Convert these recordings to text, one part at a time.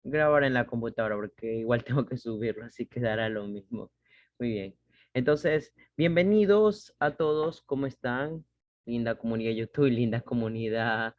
grabar en la computadora porque igual tengo que subirlo, así que dará lo mismo. Muy bien. Entonces, bienvenidos a todos. ¿Cómo están? Linda comunidad YouTube, linda comunidad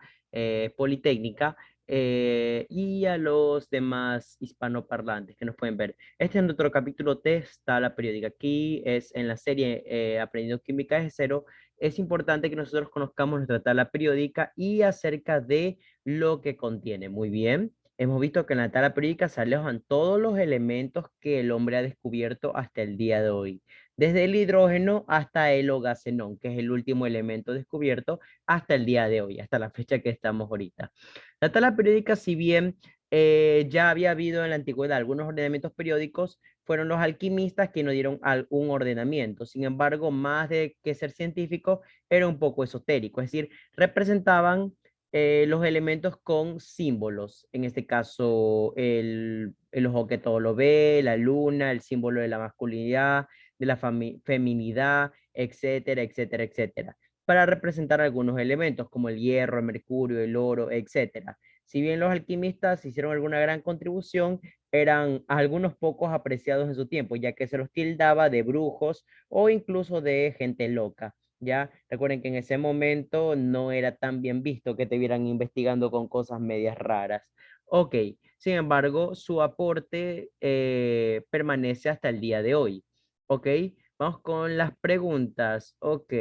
Politécnica y a los demás hispanoparlantes que nos pueden ver. Este es nuestro capítulo de la periódica. Aquí es en la serie Aprendiendo Química desde cero. Es importante que nosotros conozcamos nuestra tabla periódica y acerca de lo que contiene. Muy bien. Hemos visto que en la tabla periódica se alojan todos los elementos que el hombre ha descubierto hasta el día de hoy, desde el hidrógeno hasta el ogacenón, que es el último elemento descubierto hasta el día de hoy, hasta la fecha que estamos ahorita. La tabla periódica, si bien ya había habido en la antigüedad algunos ordenamientos periódicos, fueron los alquimistas quienes nos dieron un ordenamiento. Sin embargo, más de que ser científico, era un poco esotérico, es decir, representaban los elementos con símbolos. En este caso, el ojo que todo lo ve, la luna, el símbolo de la masculinidad, de la feminidad, etcétera, etcétera, etcétera. Para representar algunos elementos como el hierro, el mercurio, el oro, etcétera. Si bien los alquimistas hicieron alguna gran contribución, eran algunos pocos apreciados en su tiempo, ya que se los tildaba de brujos o incluso de gente loca. ¿Ya? Recuerden que en ese momento no era tan bien visto que te vieran investigando con cosas medias raras. Ok, sin embargo, su aporte permanece hasta el día de hoy. Ok, vamos con las preguntas. Ok,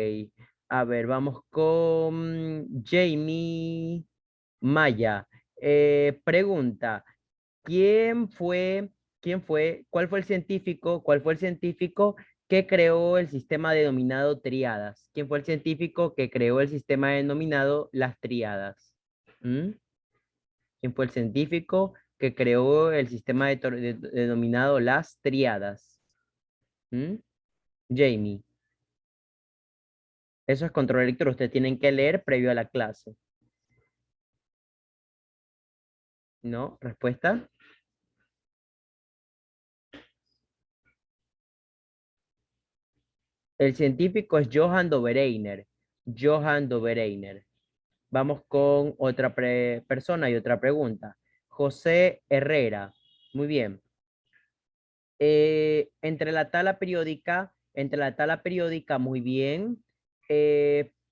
a ver, vamos con Jamie Maya. Pregunta, ¿quién fue, cuál fue el científico que creó el sistema denominado tríadas? ¿Quién fue el científico que creó el sistema denominado las tríadas? ¿Mm? ¿Quién fue el científico que creó el sistema denominado las tríadas? ¿Mm? Jamie. Eso es control lector. Ustedes tienen que leer previo a la clase. ¿No? ¿Respuesta? El científico es Johann Dobereiner. Johann Dobereiner. Vamos con otra persona y otra pregunta. José Herrera. Muy bien. Entre la tabla periódica, muy bien.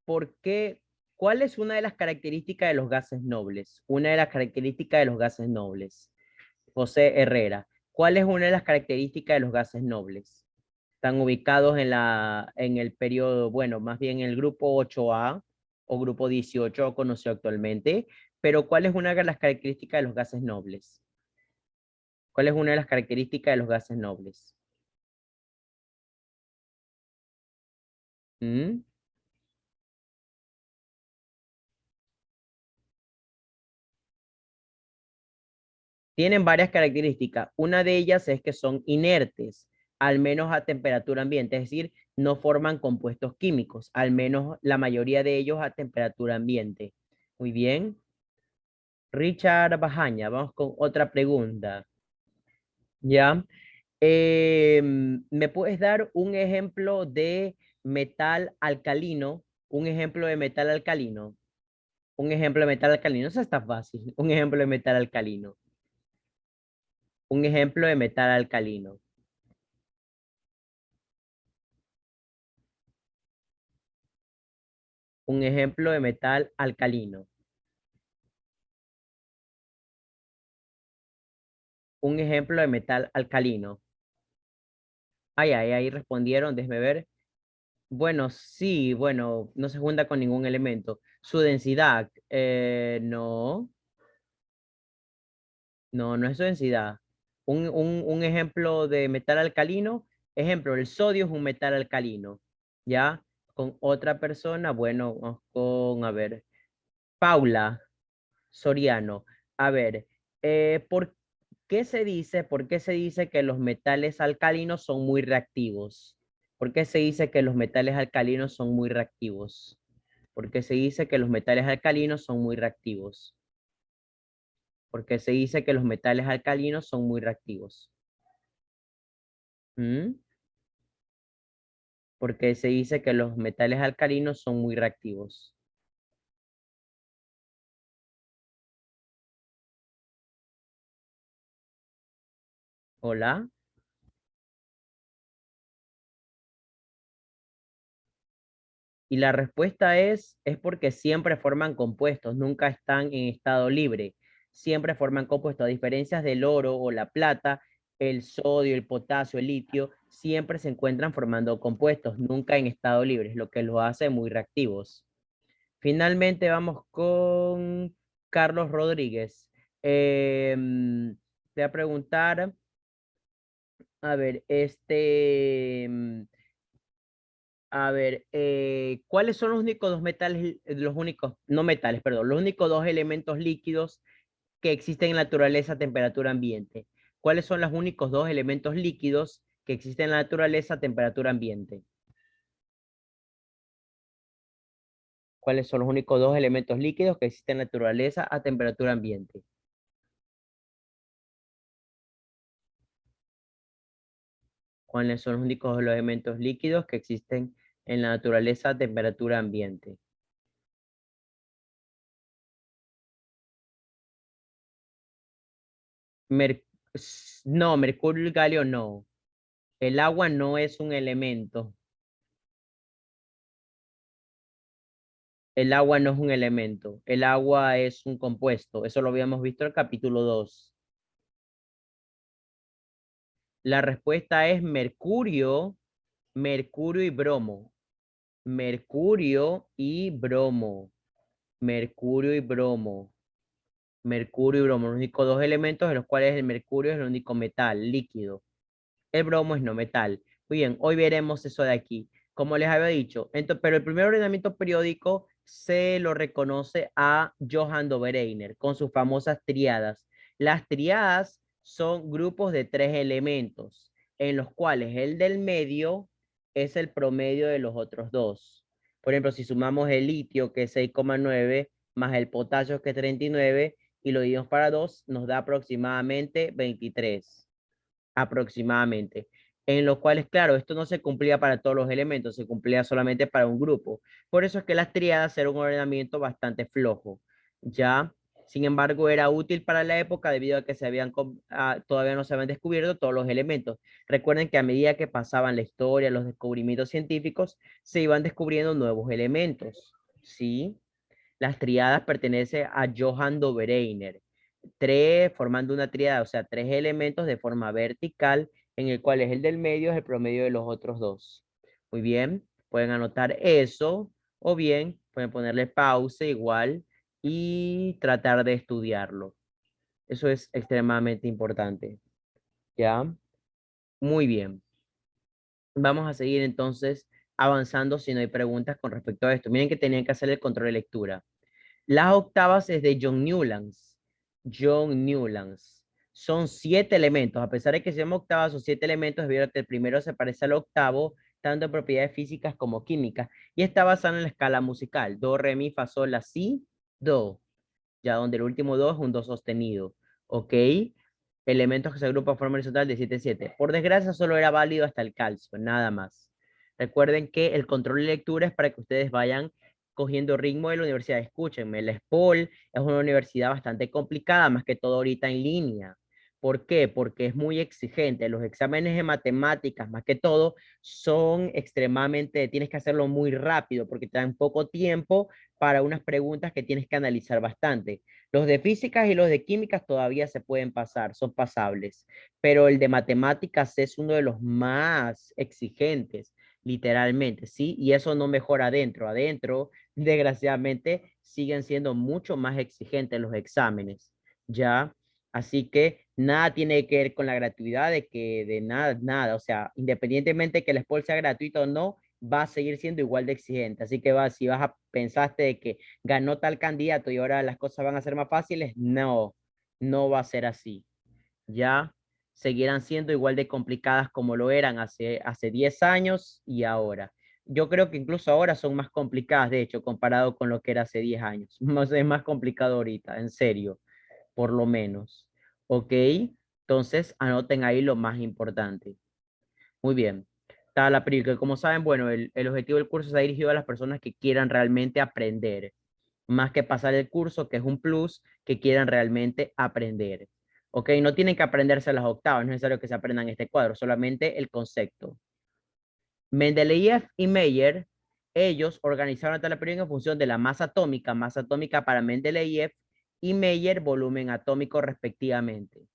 ¿Por qué? ¿Cuál es una de las características de los gases nobles? Una de las características de los gases nobles. José Herrera. ¿Cuál es una de las características de los gases nobles? Están ubicados en el periodo, bueno, más bien en el grupo 8A o grupo 18 conocido actualmente, pero ¿cuál es una de las características de los gases nobles? ¿Cuál es una de las características de los gases nobles? ¿Mm? Tienen varias características. Una de ellas es que son inertes, al menos a temperatura ambiente, es decir, no forman compuestos químicos, al menos la mayoría de ellos a temperatura ambiente. Muy bien. Richard Bajaña, vamos con otra pregunta. ¿Ya? ¿Me puedes dar un ejemplo de metal alcalino? Un ejemplo de metal alcalino. Un ejemplo de metal alcalino. Eso está fácil. Un ejemplo de metal alcalino. Un ejemplo de metal alcalino. Un ejemplo de metal alcalino. Un ejemplo de metal alcalino. Ay, ay, ahí respondieron, déjeme ver. Bueno, sí, bueno, no se junta con ningún elemento. Su densidad, no, no es su densidad. Un ejemplo de metal alcalino, ejemplo, el sodio es un metal alcalino, ¿ya? Con otra persona, bueno, vamos con, a ver, Paula Soriano. A ver, por qué se dice que los metales alcalinos son muy reactivos? ¿Por qué se dice que los metales alcalinos son muy reactivos? ¿Por qué se dice que los metales alcalinos son muy reactivos? Porque se dice que los metales alcalinos son muy reactivos. ¿Mm? Porque se dice que los metales alcalinos son muy reactivos. Hola. Y la respuesta es porque siempre forman compuestos, nunca están en estado libre. Siempre forman compuestos, a diferencia del oro o la plata, el sodio, el potasio, el litio, siempre se encuentran formando compuestos, nunca en estado libre, es lo que los hace muy reactivos. Finalmente vamos con Carlos Rodríguez. Te voy a preguntar, a ver, ¿cuáles son los únicos dos metales, los únicos, no metales, perdón, los únicos dos elementos líquidos que existen en la naturaleza a temperatura ambiente? ¿Cuáles son los únicos dos elementos líquidos que existen en la naturaleza a temperatura ambiente? ¿Cuáles son los únicos dos elementos líquidos que existen en la naturaleza a temperatura ambiente? ¿Cuáles son los únicos dos elementos líquidos que existen en la naturaleza a temperatura ambiente? Mer- no, mercurio y galio no. El agua no es un elemento. El agua no es un elemento, el agua es un compuesto. Eso lo habíamos visto en el capítulo 2. La respuesta es mercurio, mercurio y bromo. Mercurio y bromo. Mercurio y bromo. Mercurio y bromo. Los únicos dos elementos de los cuales el mercurio es el único metal líquido. El bromo es no metal. Muy bien, hoy veremos eso de aquí. Como les había dicho, pero el primer ordenamiento periódico se lo reconoce a Johann Dobereiner con sus famosas triadas. Las triadas son grupos de tres elementos, en los cuales el del medio es el promedio de los otros dos. Por ejemplo, si sumamos el litio, que es 6,9, más el potasio, que es 39, y lo dividimos para 2, nos da aproximadamente 23 aproximadamente, en los cuales, claro, esto no se cumplía para todos los elementos, se cumplía solamente para un grupo. Por eso es que las tríadas eran un ordenamiento bastante flojo, ¿ya? Sin embargo, era útil para la época debido a que todavía no se habían descubierto todos los elementos. Recuerden que a medida que pasaban la historia, los descubrimientos científicos, se iban descubriendo nuevos elementos, ¿sí? Las triadas pertenecen a Johann Dobereiner, formando una triada, o sea, tres elementos de forma vertical, en el cual es el del medio, es el promedio de los otros dos. Muy bien, pueden anotar eso, o bien pueden ponerle pausa igual y tratar de estudiarlo. Eso es extremadamente importante. ¿Ya? Muy bien. Vamos a seguir entonces avanzando si no hay preguntas con respecto a esto. Miren que tenían que hacer el control de lectura. Las octavas es de John Newlands. John Newlands. Son 7 elementos. A pesar de que se llama octavas, son 7 elementos. Vieron que el primero se parece al octavo, tanto en propiedades físicas como químicas. Y está basado en la escala musical. Do, re, mi, fa, sol, la, si, do. Ya donde el último do es un do sostenido. ¿Ok? Elementos que se agrupan forman horizontal de 7 en 7. Por desgracia, solo era válido hasta el calcio, nada más. Recuerden que el control de lectura es para que ustedes vayan cogiendo ritmo de la universidad. Escúchenme, la SPOL es una universidad bastante complicada, más que todo ahorita en línea. ¿Por qué? Porque es muy exigente. Los exámenes de matemáticas, más que todo, son extremadamente, tienes que hacerlo muy rápido porque te dan poco tiempo para unas preguntas que tienes que analizar bastante. Los de físicas y los de químicas todavía se pueden pasar, son pasables, pero el de matemáticas es uno de los más exigentes, literalmente, ¿sí? Y eso no mejora adentro. Adentro, desgraciadamente, siguen siendo mucho más exigentes los exámenes, ¿ya? Así que nada tiene que ver con la gratuidad de nada, nada. O sea, independientemente que el sport sea gratuito o no, va a seguir siendo igual de exigente. Así que si pensaste de que ganó tal candidato y ahora las cosas van a ser más fáciles, no, no va a ser así. Ya seguirán siendo igual de complicadas como lo eran hace 10 años y ahora. Yo creo que incluso ahora son más complicadas, de hecho, comparado con lo que era hace 10 años. Es más complicado ahorita, en serio, por lo menos. ¿Ok? Entonces, anoten ahí lo más importante. Muy bien. Está la película. Como saben, bueno, el objetivo del curso está dirigido a las personas que quieran realmente aprender, más que pasar el curso, que es un plus, que quieran realmente aprender. ¿Ok? No tienen que aprenderse las octavas, no es necesario que se aprendan este cuadro, solamente el concepto. Mendeleev y Meyer, ellos organizaron la tabla periódica en función de la masa atómica para Mendeleev y Meyer, volumen atómico respectivamente.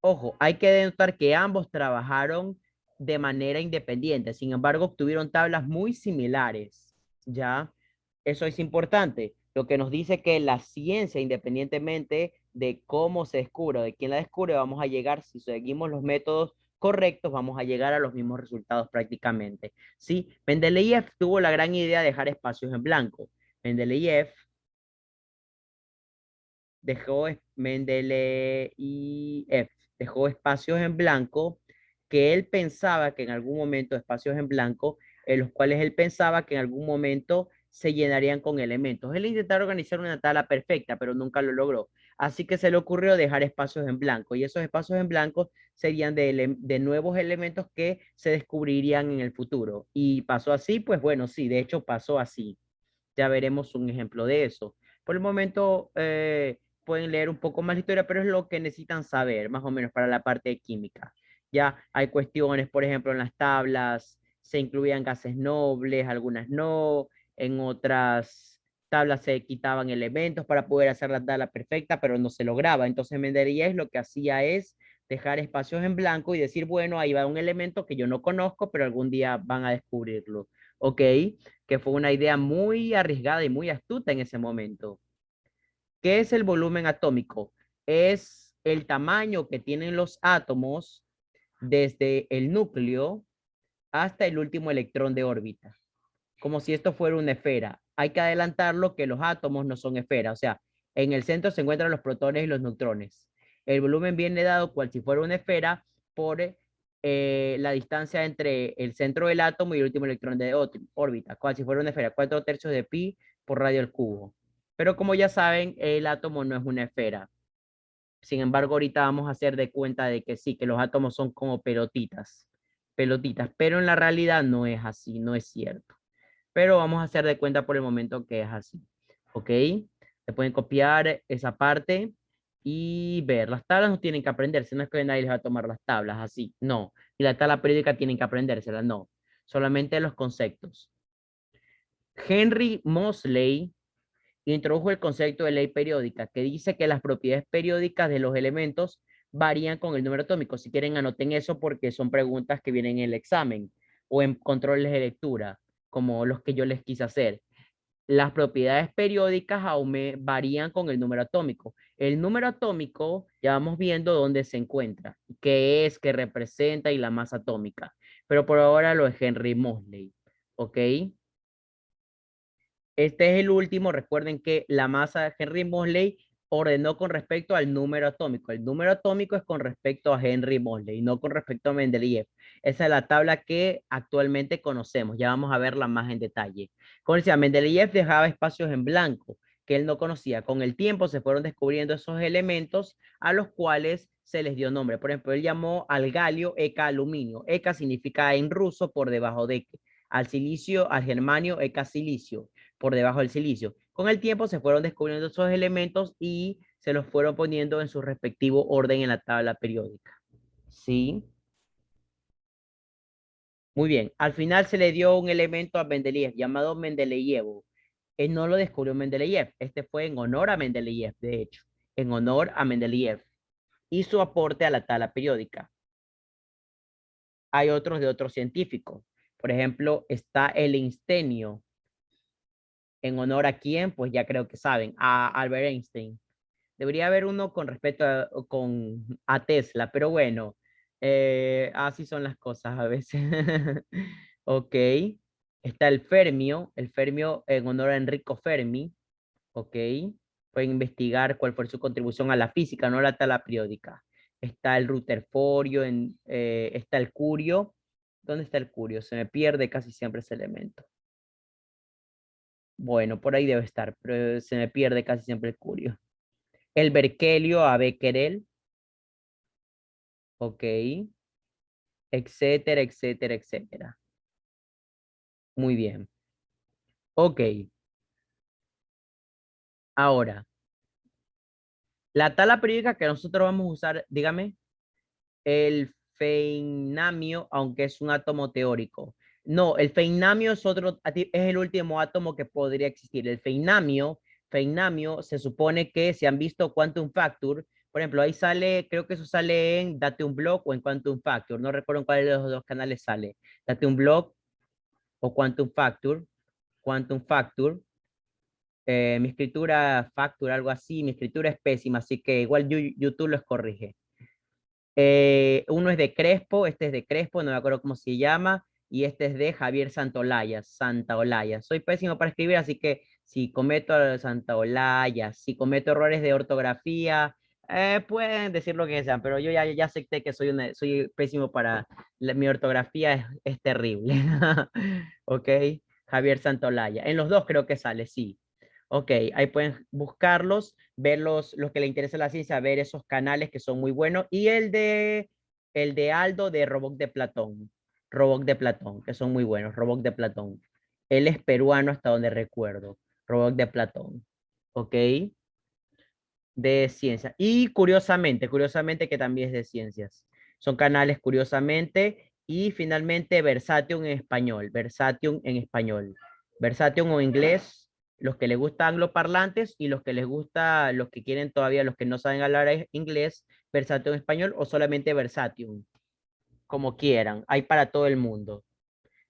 Ojo, hay que denotar que ambos trabajaron de manera independiente, sin embargo, obtuvieron tablas muy similares, ¿ya? Eso es importante, lo que nos dice que la ciencia, independientemente de cómo se descubre o de quién la descubre, vamos a llegar, si seguimos los métodos correctos, vamos a llegar a los mismos resultados prácticamente, ¿sí? Mendeleev tuvo la gran idea de dejar espacios en blanco. Mendeleev Mendeleev dejó espacios en blanco que él pensaba que en algún momento, espacios en blanco, en los cuales él pensaba que en algún momento se llenarían con elementos. Él intentó organizar una tabla perfecta, pero nunca lo logró. Así que se le ocurrió dejar espacios en blanco, y esos espacios en blanco serían de nuevos elementos que se descubrirían en el futuro. Y pasó así, pues bueno, sí, de hecho pasó así. Ya veremos un ejemplo de eso. Por el momento pueden leer un poco más la historia, pero es lo que necesitan saber, más o menos para la parte de química. Ya hay cuestiones, por ejemplo, en las tablas se incluían gases nobles, algunas no, en otras tablas se quitaban elementos para poder hacer la tabla perfecta, pero no se lograba. Entonces Mendeleev lo que hacía es dejar espacios en blanco y decir, bueno, ahí va un elemento que yo no conozco, pero algún día van a descubrirlo. ¿Ok? Que fue una idea muy arriesgada y muy astuta en ese momento. ¿Qué es el volumen atómico? Es el tamaño que tienen los átomos desde el núcleo hasta el último electrón de órbita, como si esto fuera una esfera. Hay que adelantarlo que los átomos no son esferas, o sea, en el centro se encuentran los protones y los neutrones. El volumen viene dado cual si fuera una esfera por la distancia entre el centro del átomo y el último electrón de órbita, cual si fuera una esfera, 4 tercios de pi por radio al cubo. Pero como ya saben, el átomo no es una esfera. Sin embargo, ahorita vamos a hacer de cuenta de que sí, que los átomos son como pelotitas, pelotitas, pero en la realidad no es así, no es cierto. Pero vamos a hacer de cuenta por el momento que es así. ¿Ok? Se pueden copiar esa parte y ver. Las tablas no tienen que aprenderse, no es que nadie les va a tomar las tablas así, no. Y la tabla periódica tienen que aprendérselas, no. Solamente los conceptos. Henry Moseley introdujo el concepto de ley periódica, que dice que las propiedades periódicas de los elementos varían con el número atómico. Si quieren, anoten eso porque son preguntas que vienen en el examen o en controles de lectura, como los que yo les quise hacer. Las propiedades periódicas varían con el número atómico. El número atómico ya vamos viendo dónde se encuentra, qué es, qué representa y la masa atómica. Pero por ahora lo es Henry Moseley. ¿Ok? Este es el último. Recuerden que la masa de Henry Moseley ordenó con respecto al número atómico. El número atómico es con respecto a Henry Moseley, no con respecto a Mendeleev. Esa es la tabla que actualmente conocemos. Ya vamos a verla más en detalle. Como decía, Mendeleev dejaba espacios en blanco que él no conocía. Con el tiempo se fueron descubriendo esos elementos a los cuales se les dio nombre. Por ejemplo, él llamó al galio Eka aluminio. Eka significa en ruso por debajo de, al silicio, al germanio Eka silicio por debajo del silicio. Con el tiempo se fueron descubriendo esos elementos y se los fueron poniendo en su respectivo orden en la tabla periódica. ¿Sí? Muy bien. Al final se le dio un elemento a Mendeleev llamado Mendeleevo. Él no lo descubrió Mendeleev. Este fue en honor a Mendeleev, de hecho. En honor a Mendeleev. Y su aporte a la tabla periódica. Hay otros de otros científicos. Por ejemplo, está el instenio. ¿En honor a quién? Pues ya creo que saben. A Albert Einstein. Debería haber uno con respecto a Tesla, pero bueno, así son las cosas a veces. Ok. Está el Fermio en honor a Enrico Fermi. Ok. Pueden investigar cuál fue su contribución a la física, no la tabla periódica. Está el Rutherfordio, está el Curio. ¿Dónde está el Curio? Se me pierde casi siempre ese elemento. Bueno, por ahí debe estar, pero se me pierde casi siempre el Curio. El Berkelio a Becquerel, ok, etcétera, etcétera, etcétera. Muy bien. Ok, ahora, La tabla periódica que nosotros vamos a usar, dígame, el feinamio, aunque es un átomo teórico. No, el feinamio es otro, es el último átomo que podría existir. El feinamio se supone que si han visto Quantum Factor, por ejemplo, ahí sale, creo que eso sale en Date un Block o en Quantum Factor, no recuerdo en cuál de los dos canales sale. Date un Block o Quantum Factor. Mi escritura Factor, algo así, mi escritura es pésima, así que igual YouTube los corrige. Uno es de Crespo, este es de Crespo, no me acuerdo cómo se llama, y este es de Javier Santaolalla. Soy pésimo para escribir, así que si cometo Santaolalla, si cometo errores de ortografía, pueden decir lo que sean, pero yo ya acepté que soy pésimo para, mi ortografía es terrible. Ok, Javier Santaolalla. En los dos creo que sale, sí. Ok, ahí pueden buscarlos, ver los que le interesa la ciencia, ver esos canales que son muy buenos. Y el de Aldo de Robot de Platón, que son muy buenos, Robot de Platón. Él es peruano hasta donde recuerdo, Robot de Platón. Ok, de ciencia. Y curiosamente que también es de ciencias. Son canales curiosamente. Y finalmente Versatium en español, Versatium en español. Versatium o inglés, los que les gusta angloparlantes y los que les gusta, los que quieren todavía, los que no saben hablar inglés, Versatium en español o solamente Versatium, como quieran, hay para todo el mundo.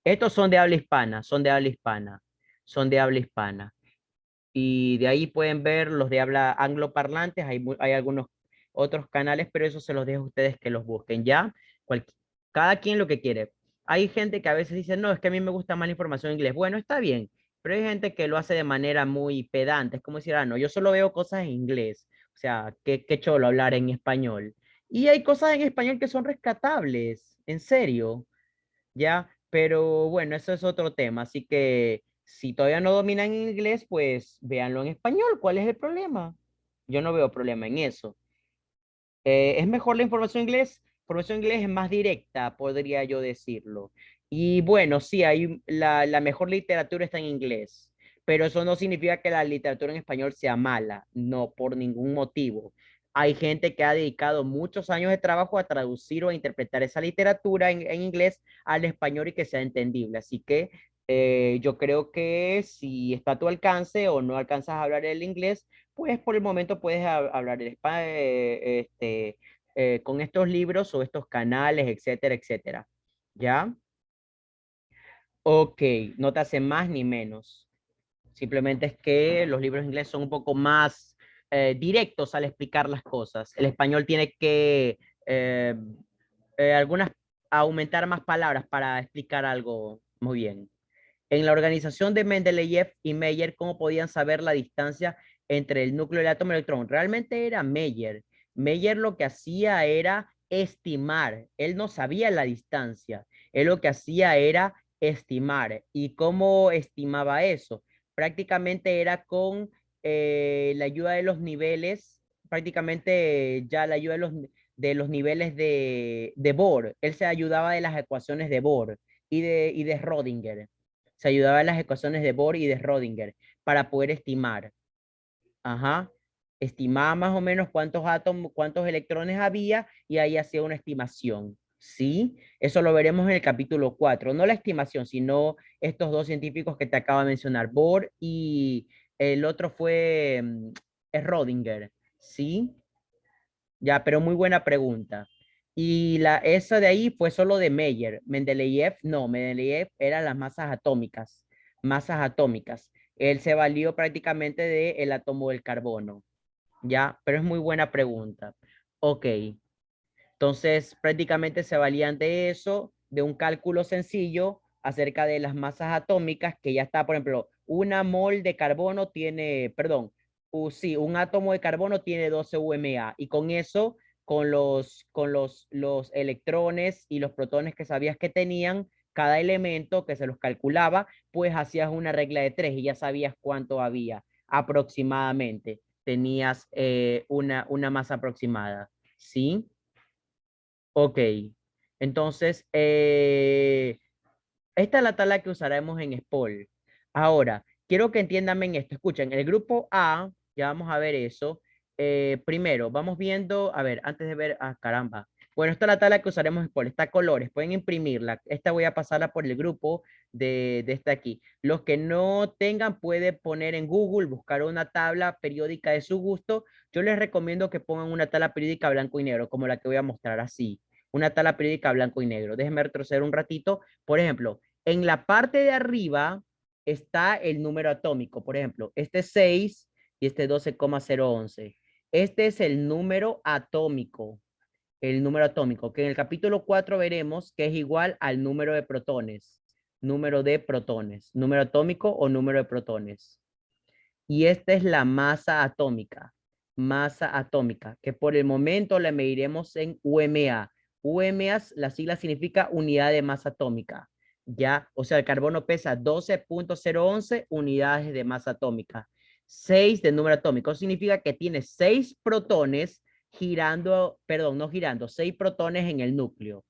Estos son de habla hispana, son de habla hispana, son de habla hispana. Y de ahí pueden ver los de habla angloparlantes, hay algunos otros canales, pero eso se los dejo a ustedes que los busquen, ¿ya? Cual- cada quien lo que quiere. Hay gente que a veces dice, no, es que a mí me gusta más la información en inglés. Bueno, está bien, pero hay gente que lo hace de manera muy pedante, es como decir, no, yo solo veo cosas en inglés, o sea, qué cholo hablar en español. Y hay cosas en español que son rescatables, en serio. ¿Ya? Pero bueno, eso es otro tema, así que si todavía no dominan inglés, pues véanlo en español, ¿cuál es el problema? Yo no veo problema en eso. ¿Es mejor la información en inglés? Información en inglés es más directa, podría yo decirlo. Y bueno, sí, la mejor literatura está en inglés, pero eso no significa que la literatura en español sea mala, no, por ningún motivo. Hay gente que ha dedicado muchos años de trabajo a traducir o a interpretar esa literatura en inglés al español y que sea entendible. Así que yo creo que si está a tu alcance o no alcanzas a hablar el inglés, pues por el momento puedes hablar el con estos libros o estos canales, etcétera, etcétera. ¿Ya? Ok, no te hace más ni menos. Simplemente es que los libros ingleses son un poco más directos al explicar las cosas. El español tiene que eh, algunas aumentar más palabras para explicar algo muy bien. En la organización de Mendeleev y Meyer, ¿cómo podían saber la distancia entre el núcleo y el átomo y el electrón? Realmente era Meyer. Meyer lo que hacía era estimar. Él no sabía la distancia. Él lo que hacía era estimar. ¿Y cómo estimaba eso? Prácticamente era con la ayuda de los niveles, prácticamente ya la ayuda de los niveles de Bohr. Él se ayudaba de las ecuaciones de Bohr y de Schrödinger. Se ayudaba en las ecuaciones de Bohr y de Schrödinger para poder estimar. Ajá. Estimaba más o menos cuántos átomos, cuántos electrones había y ahí hacía una estimación. ¿Sí? Eso lo veremos en el capítulo 4. No la estimación, sino estos dos científicos que te acabo de mencionar, Bohr y el otro fue Schrödinger. ¿Sí? Ya, pero muy buena pregunta. Y esa de ahí fue solo de Meyer. Mendeleev, no, Mendeleev eran las masas atómicas. Masas atómicas. Él se valió prácticamente del átomo del carbono. Ya, pero es muy buena pregunta. Ok, entonces prácticamente se valían de eso, de un cálculo sencillo acerca de las masas atómicas, que ya está, por ejemplo, una mol de carbono tiene, perdón, sí, un átomo de carbono tiene 12 UMA, y con eso, con los electrones y los protones que sabías que tenían, cada elemento que se los calculaba, pues hacías una regla de tres y ya sabías cuánto había aproximadamente. Tenías una masa aproximada, ¿sí? Ok, entonces, esta es la tabla que usaremos en SPOL. Ahora, quiero que entiendan en esto. Escuchen, el grupo A, ya vamos a ver eso, Primero, vamos viendo, a ver, antes de ver, caramba. Bueno, esta es la tabla que usaremos por, está colores, pueden imprimirla. Esta voy a pasarla por el grupo de este aquí. Los que no tengan, puede poner en Google, buscar una tabla periódica de su gusto. Yo les recomiendo que pongan una tabla periódica blanco y negro, como la que voy a mostrar así. Una tabla periódica blanco y negro. Déjenme retroceder un ratito. Por ejemplo, en la parte de arriba está el número atómico. Por ejemplo, este es 6 y este es 12,011. Este es el número atómico, que en el capítulo 4 veremos que es igual al número de protones, número atómico o número de protones. Y esta es la masa atómica, que por el momento la mediremos en UMA. UMA, la sigla significa unidad de masa atómica. Ya, o sea, el carbono pesa 12,011 unidades de masa atómica. 6 de número atómico significa que tiene 6 protones girando, perdón, no girando, 6 protones en el núcleo,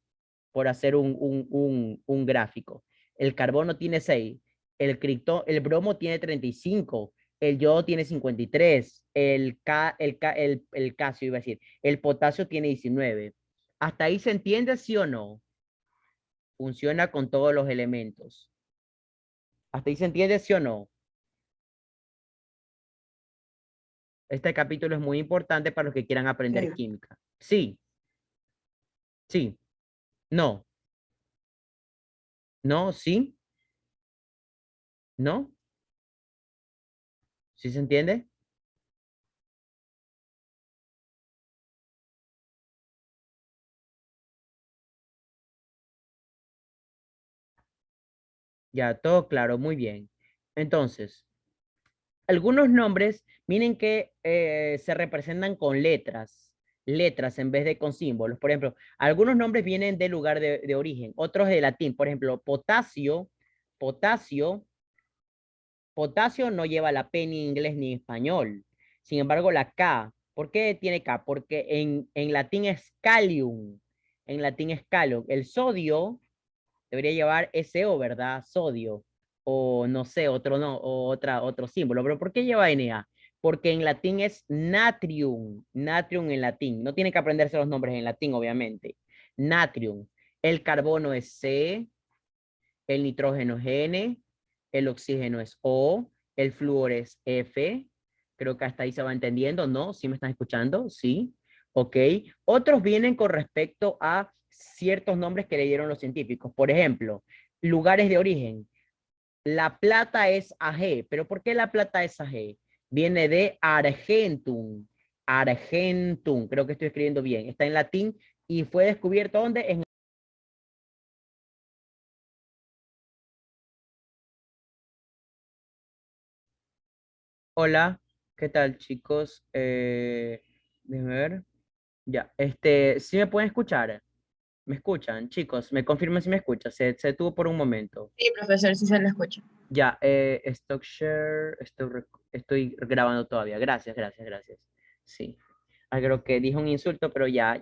por hacer un gráfico. El carbono tiene 6, el bromo tiene 35, el yodo tiene 53, el calcio iba a decir, el potasio tiene 19. ¿Hasta ahí se entiende, sí o no? Funciona con todos los elementos. ¿Hasta ahí se entiende, sí o no? Este capítulo es muy importante para los que quieran aprender Sí. química. Sí, sí, no, no, sí, no, ¿sí se entiende? Ya, todo claro, muy bien. Entonces, algunos nombres, miren que se representan con letras en vez de con símbolos. Por ejemplo, algunos nombres vienen del lugar de origen, otros de latín. Por ejemplo, potasio, potasio no lleva la P ni en inglés ni en español. Sin embargo, la K, ¿por qué tiene K? Porque en latín es kalium. En latín es kalium. El sodio debería llevar SO, ¿verdad? Sodio. O no sé, otro no, o otro símbolo. Pero ¿por qué lleva Na? Porque en latín es natrium. Natrium en latín. No tienen que aprenderse los nombres en latín, obviamente. Natrium. El carbono es C, el nitrógeno es N, el oxígeno es O, el flúor es F. Creo que hasta ahí se va entendiendo, ¿no? ¿Sí me están escuchando? Sí. Ok. Otros vienen con respecto a ciertos nombres que le dieron los científicos. Por ejemplo, lugares de origen. La plata es AG, pero ¿por qué la plata es AG? Viene de Argentum. Argentum, creo que estoy escribiendo bien. Está en latín y fue descubierto ¿dónde? En Hola, ¿qué tal, chicos? Déjenme ver. Ya, ¿sí me pueden escuchar? ¿Me escuchan, chicos? ¿Me confirman si me escuchan? Se detuvo por un momento. Sí, profesor, sí se lo escucha. Ya, stock share, estoy grabando todavía. Gracias, gracias, gracias. Sí. Creo que dije un insulto, pero ya.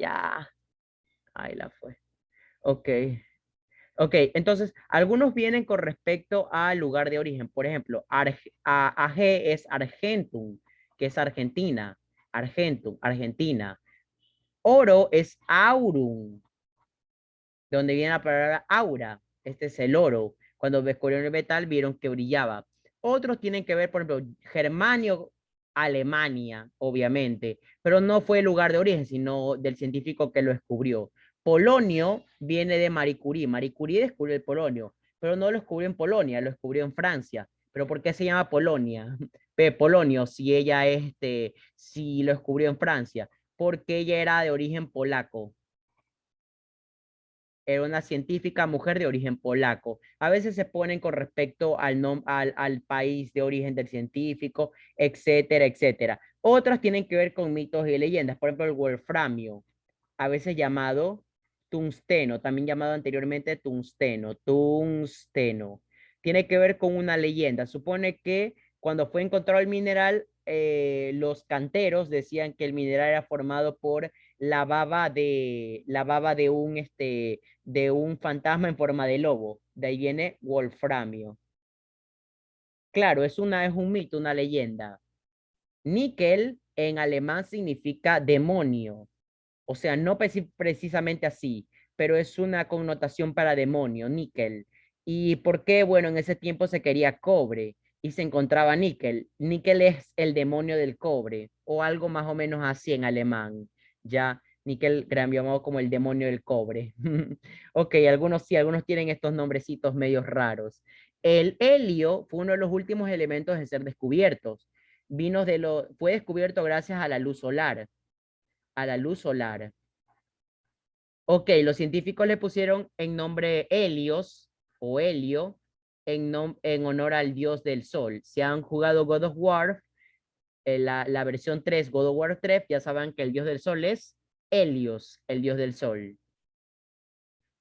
Ahí la fue. Ok. Ok, entonces, algunos vienen con respecto al lugar de origen. Por ejemplo, AG es Argentum, que es Argentina. Argentum, Argentina. Oro es aurum, de donde viene la palabra aura. Este es el oro. Cuando descubrieron el metal, vieron que brillaba. Otros tienen que ver, por ejemplo, Germanio, Alemania, obviamente, pero no fue el lugar de origen, sino del científico que lo descubrió. Polonio viene de Marie Curie. Marie Curie descubrió el polonio, pero no lo descubrió en Polonia, lo descubrió en Francia. ¿Pero por qué se llama Polonia? Polonio, si ella si lo descubrió en Francia, porque ella era de origen polaco. Era una científica mujer de origen polaco. A veces se ponen con respecto al país de origen del científico, etcétera, etcétera. Otras tienen que ver con mitos y leyendas. Por ejemplo, el wolframio, a veces llamado tungsteno, también llamado anteriormente tungsteno. Tiene que ver con una leyenda. Supone que cuando fue encontrado el mineral, los canteros decían que el mineral era formado por la baba de un fantasma en forma de lobo. De ahí viene wolframio. Claro, es un mito, una leyenda. Níquel en alemán significa demonio. O sea, no precisamente así, pero es una connotación para demonio, níquel. ¿Y por qué? Bueno, en ese tiempo se quería cobre y se encontraba níquel. Níquel es el demonio del cobre, o algo más o menos así en alemán. Ya, níquel llamado como el demonio del cobre. Ok, algunos sí, algunos tienen estos nombrecitos medios raros. El helio fue uno de los últimos elementos en ser descubiertos. Fue descubierto gracias a la luz solar. A la luz solar. Ok, los científicos le pusieron en nombre Helios o Helio en honor al dios del sol. Si han jugado God of War, la versión 3, God of War 3, ya saben que el dios del sol es Helios, el dios del sol.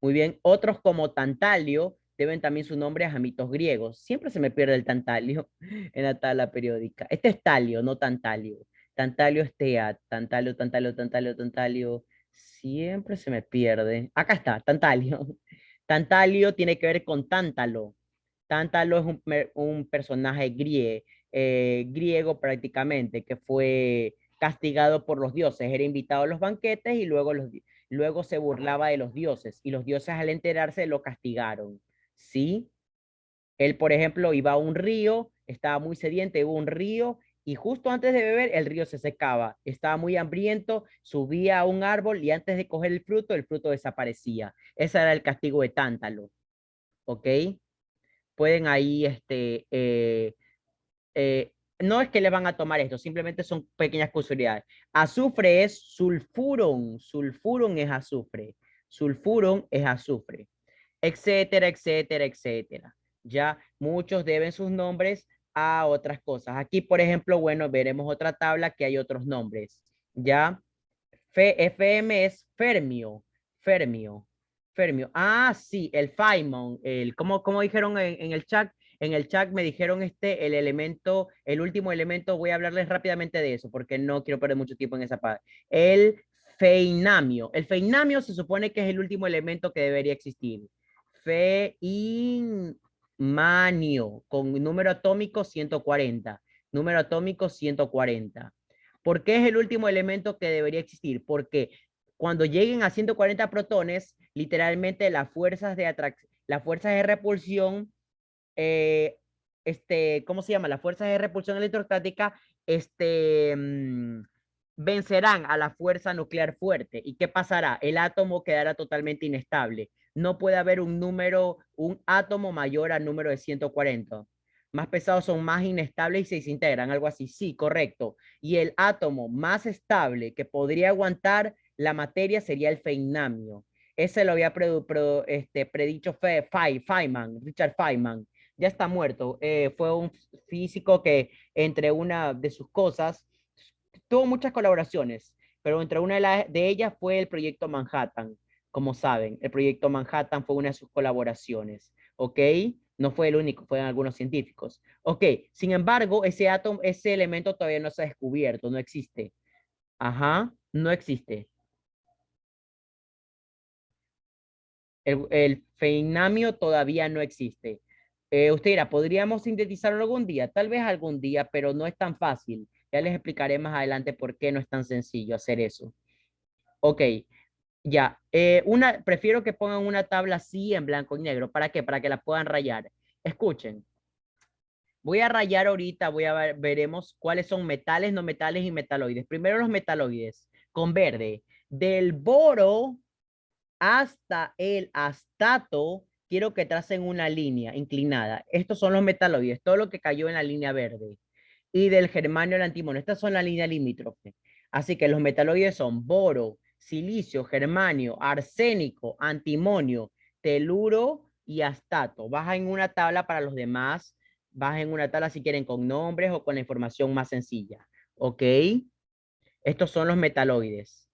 Muy bien, otros como Tantalio deben también su nombre a mitos griegos. Siempre se me pierde el Tantalio en la tabla periódica. Este es Talio, no Tantalio. Tantalio es Tea, Tantalio, Tantalio, Tantalio, Tantalio. Siempre se me pierde. Acá está, Tantalio. Tantalio tiene que ver con Tántalo. Tántalo es un personaje griego prácticamente, que fue castigado por los dioses. Era invitado a los banquetes y luego se burlaba de los dioses. Y los dioses al enterarse lo castigaron. ¿Sí? Él, por ejemplo, iba a un río, estaba muy sediento, iba a un río y justo antes de beber el río se secaba. Estaba muy hambriento, subía a un árbol y antes de coger el fruto desaparecía. Ese era el castigo de Tántalo. ¿Ok? Pueden ahí, no es que le van a tomar esto, simplemente son pequeñas curiosidades. Azufre es sulfuron, sulfuron es azufre, sulfuron es azufre, etcétera, etcétera, etcétera. Ya muchos deben sus nombres a otras cosas. Aquí, por ejemplo, bueno, veremos otra tabla que hay otros nombres. Ya, FM es fermio, fermio, fermio. Ah, sí, el Feynman, ¿cómo dijeron en el chat? En el chat me dijeron el elemento, el último elemento, voy a hablarles rápidamente de eso, porque no quiero perder mucho tiempo en esa parte. El feinamio. El feinamio se supone que es el último elemento que debería existir. Feinmanio, con número atómico 140. Número atómico 140. ¿Por qué es el último elemento que debería existir? Porque cuando lleguen a 140 protones, literalmente las fuerzas de repulsión, eh, ¿cómo se llama? Las fuerzas de repulsión electrostática, vencerán a la fuerza nuclear fuerte. ¿Y qué pasará? El átomo quedará totalmente inestable. No puede haber un átomo mayor al número de 140. Más pesados son más inestables y se desintegran, algo así. Sí, correcto. Y el átomo más estable que podría aguantar la materia sería el feinamio. Ese lo había predicho Feynman, Richard Feynman. Ya está muerto. Fue un físico que entre una de sus cosas tuvo muchas colaboraciones, pero entre una de ellas fue el proyecto Manhattan. Como saben, el proyecto Manhattan fue una de sus colaboraciones. ¿Ok? No fue el único, fueron algunos científicos. Ok, sin embargo, ese elemento todavía no se ha descubierto, no existe. Ajá, no existe. El feinamio todavía no existe. Usted dirá, ¿podríamos sintetizarlo algún día? Tal vez algún día, pero no es tan fácil. Ya les explicaré más adelante por qué no es tan sencillo hacer eso. Ok, ya. Prefiero que pongan una tabla así en blanco y negro. ¿Para qué? Para que la puedan rayar. Escuchen. Voy a rayar ahorita, veremos cuáles son metales, no metales y metaloides. Primero los metaloides, con verde. Del boro hasta el astato, quiero que tracen una línea inclinada. Estos son los metaloides, todo lo que cayó en la línea verde. Y del germanio al antimonio, estas son la línea limítrofe. Así que los metaloides son boro, silicio, germanio, arsénico, antimonio, teluro y astato. Baja en una tabla para los demás, baja en una tabla si quieren con nombres o con la información más sencilla. ¿Ok? Estos son los metaloides.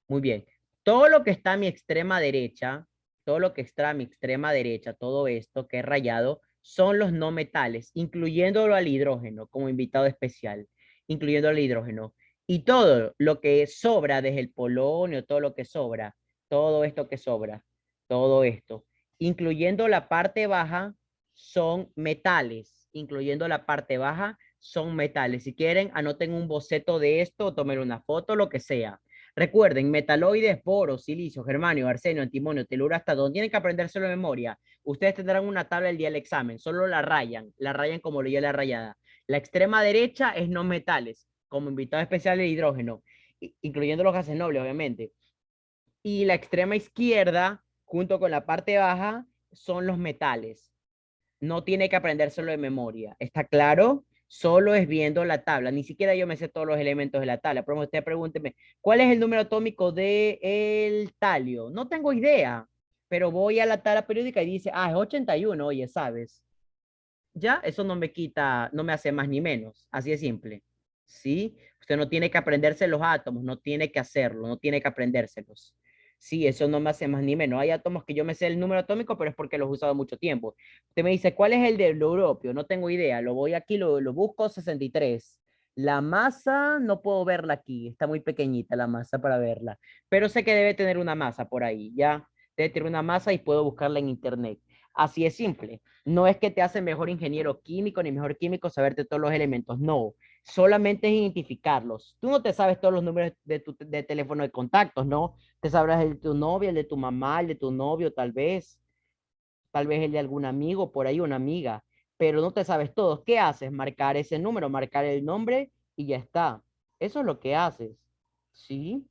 Muy bien. Todo lo que está a mi extrema derecha, todo lo que está a mi extrema derecha, todo esto que he rayado, son los no metales, incluyéndolo al hidrógeno como invitado especial, incluyendo al hidrógeno. Y todo lo que sobra desde el polonio, todo lo que sobra, todo esto que sobra, todo esto, incluyendo la parte baja, son metales, incluyendo la parte baja, son metales. Si quieren, anoten un boceto de esto, tomen una foto, lo que sea. Recuerden, metaloides, boro, silicio, germanio, arsenio, antimonio, teluro, hasta donde tienen que aprendérselo de memoria. Ustedes tendrán una tabla el día del examen, solo la rayan como lo yo la rayada. La extrema derecha es no metales, como invitado especial el hidrógeno, incluyendo los gases nobles, obviamente. Y la extrema izquierda, junto con la parte baja, son los metales. No tiene que aprendérselo de memoria. ¿Está claro? Solo es viendo la tabla. Ni siquiera yo me sé todos los elementos de la tabla. Pero usted pregúnteme, ¿cuál es el número atómico del talio? No tengo idea, pero voy a la tabla periódica y dice, ah, es 81, oye, ¿sabes? Ya, eso no me quita, no me hace más ni menos. Así de simple. ¿Sí? Usted no tiene que aprenderse los átomos, no tiene que hacerlo, no tiene que aprendérselos. Sí, eso no me hace más ni menos. Hay átomos que yo me sé el número atómico, pero es porque los he usado mucho tiempo. Usted me dice, ¿cuál es el del europio? No tengo idea. Lo voy aquí, lo busco, 63. La masa, no puedo verla aquí. Está muy pequeñita la masa para verla. Pero sé que debe tener una masa por ahí, ¿ya? Debe tener una masa y puedo buscarla en internet. Así es simple. No es que te hace mejor ingeniero químico ni mejor químico saberte todos los elementos, no. Solamente es identificarlos. Tú no te sabes todos los números de tu de teléfono de contactos, ¿no? Te sabrás el de tu novia, el de tu mamá, el de tu novio, tal vez el de algún amigo, por ahí una amiga, pero no te sabes todos. ¿Qué haces? Marcar ese número, marcar el nombre y ya está. Eso es lo que haces, ¿sí?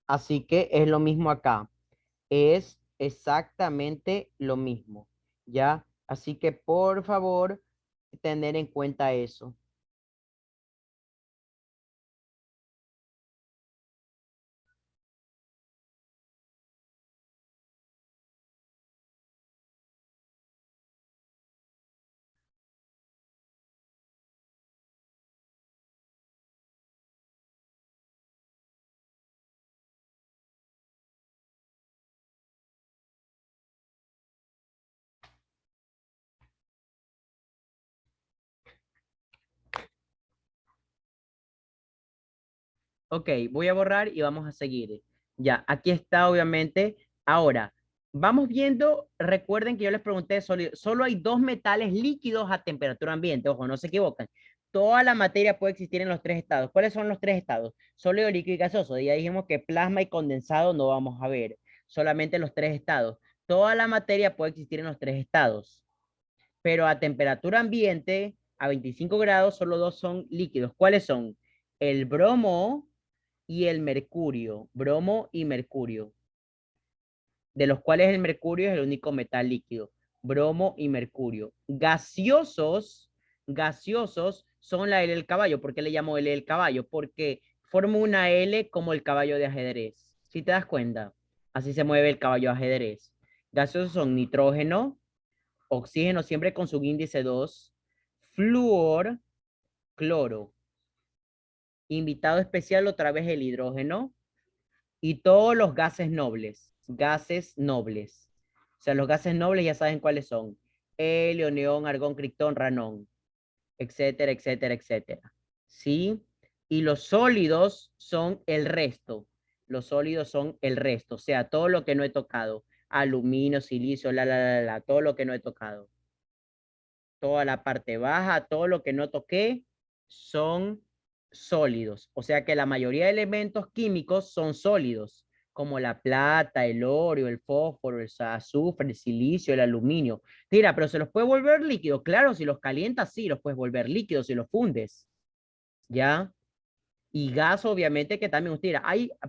Así que es lo mismo acá. Es exactamente lo mismo, ¿ya? Así que por favor, tener en cuenta eso. Ok, voy a borrar y vamos a seguir. Ya, aquí está obviamente. Ahora, vamos viendo, recuerden que yo les pregunté, solo hay dos metales líquidos a temperatura ambiente, ojo, no se equivocan. Toda la materia puede existir en los tres estados. ¿Cuáles son los tres estados? Sólido, líquido y gaseoso. Ya dijimos que plasma y condensado no vamos a ver, solamente los tres estados. Toda la materia puede existir en los tres estados, pero a temperatura ambiente, a 25 grados, solo dos son líquidos. ¿Cuáles son? El bromo y el mercurio, bromo y mercurio, de los cuales el mercurio es el único metal líquido, bromo y mercurio. Gaseosos son la L del caballo. ¿Por qué le llamo L del caballo? Porque forma una L como el caballo de ajedrez. ¿Sí te das cuenta? Así se mueve el caballo de ajedrez. Gaseosos son nitrógeno, oxígeno siempre con su índice 2, flúor, cloro. Invitado especial otra vez el hidrógeno, y todos los gases nobles, gases nobles. O sea, los gases nobles ya saben cuáles son. Helio, neón, argón, criptón, ranón, etcétera, etcétera, etcétera. ¿Sí? Y los sólidos son el resto. Los sólidos son el resto, o sea, todo lo que no he tocado. Aluminio, silicio, todo lo que no he tocado. Toda la parte baja, todo lo que no toqué, son sólidos. O sea que la mayoría de elementos químicos son sólidos, como la plata, el oro, el fósforo, el azufre, el silicio, el aluminio. Mira, pero se los puede volver líquidos. Claro, si los calientas, sí, los puedes volver líquidos si los fundes. ¿Ya? Y gas, obviamente, que también usted dirá,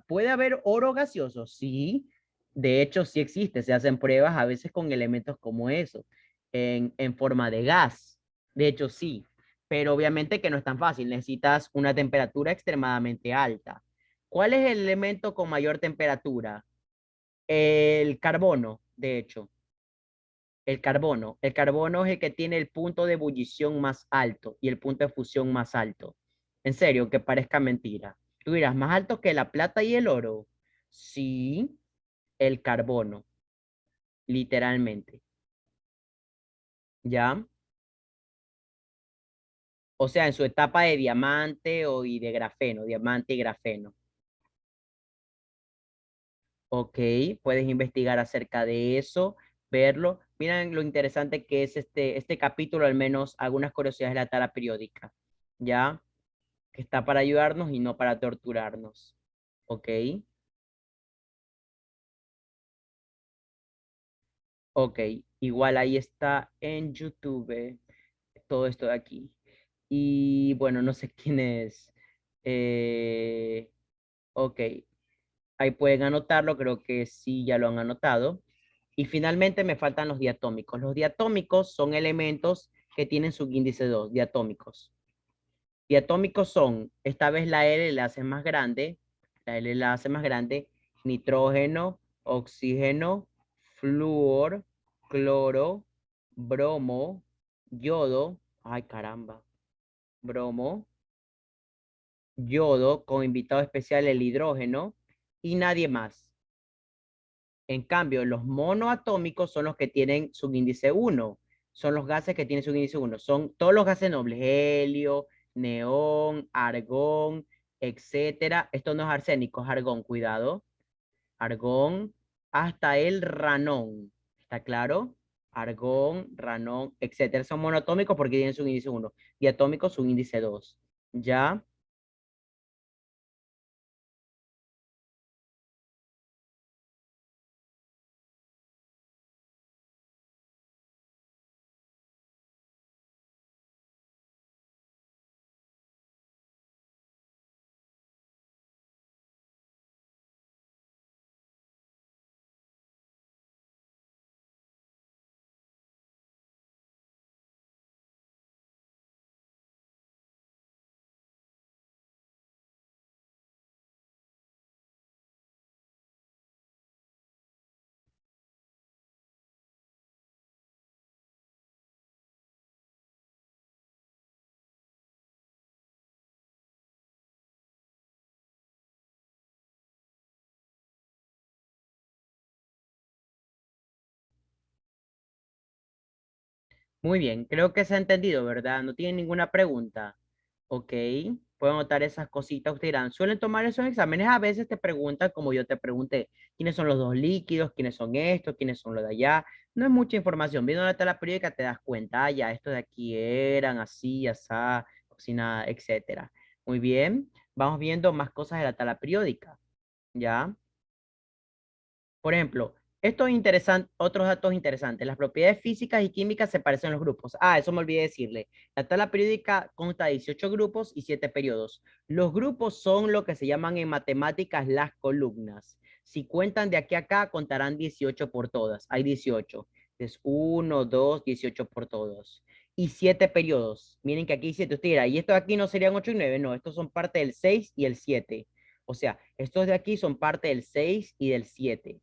¿puede haber oro gaseoso? Sí, de hecho, sí existe. Se hacen pruebas a veces con elementos como eso, en forma de gas. De hecho, sí, pero obviamente que no es tan fácil. Necesitas una temperatura extremadamente alta. ¿Cuál es el elemento con mayor temperatura? El carbono, de hecho. El carbono. El carbono es el que tiene el punto de ebullición más alto y el punto de fusión más alto. En serio, que parezca mentira. Tú dirás, ¿más alto que la plata y el oro? Sí, el carbono, literalmente. ¿Ya? O sea, en su etapa de diamante y de grafeno, diamante y grafeno. Ok, puedes investigar acerca de eso. verlo. Miren lo interesante que es este capítulo, al menos algunas curiosidades de la tabla periódica, ¿ya? Que está para ayudarnos y no para torturarnos, ¿ok? Ok, igual ahí está en YouTube todo esto de aquí. Y bueno, no sé quién es. Ok, ahí pueden anotarlo, creo que sí, ya lo han anotado. Y finalmente me faltan los diatómicos. Los diatómicos son elementos que tienen subíndice 2, diatómicos. Diatómicos son, esta vez la L la hace más grande, la L la hace más grande, nitrógeno, oxígeno, flúor, cloro, bromo, yodo, ay caramba, bromo, yodo, con invitado especial el hidrógeno, y nadie más. En cambio, los monoatómicos son los que tienen subíndice 1. Son los gases que tienen subíndice 1. Son todos los gases nobles, helio, neón, argón, etcétera. Esto no es arsénico, es argón, cuidado. Argón, hasta el ranón. ¿Está claro? Argón, ranón, etcétera. Son monoatómicos porque tienen subíndice 1. Diatómicos, subíndice 2. ¿Ya? Muy bien, creo que se ha entendido, ¿verdad? No tienen ninguna pregunta. Ok, pueden notar esas cositas. Ustedes dirán, suelen tomar esos exámenes. A veces te preguntan, como yo te pregunté, quiénes son los dos líquidos, quiénes son estos, quiénes son los de allá. No es mucha información. Viendo la tabla periódica te das cuenta, ah, ya, estos de aquí eran así, asá, cocina, etcétera. Muy bien, vamos viendo más cosas de la tabla periódica, ¿ya? Por ejemplo, esto es interesante, otros datos interesantes. Las propiedades físicas y químicas se parecen en los grupos. Ah, eso me olvidé decirle. La tabla periódica consta de 18 grupos y 7 periodos. Los grupos son lo que se llaman en matemáticas las columnas. Si cuentan de aquí a acá, contarán 18 por todas. Hay 18. Es 1, 2, 18 por todos. Y 7 periodos. Miren que aquí hay 7. Usted dirá, ¿y estos de aquí no serían 8 y 9? No, estos son parte del 6 y el 7. O sea, estos de aquí son parte del 6 y del 7.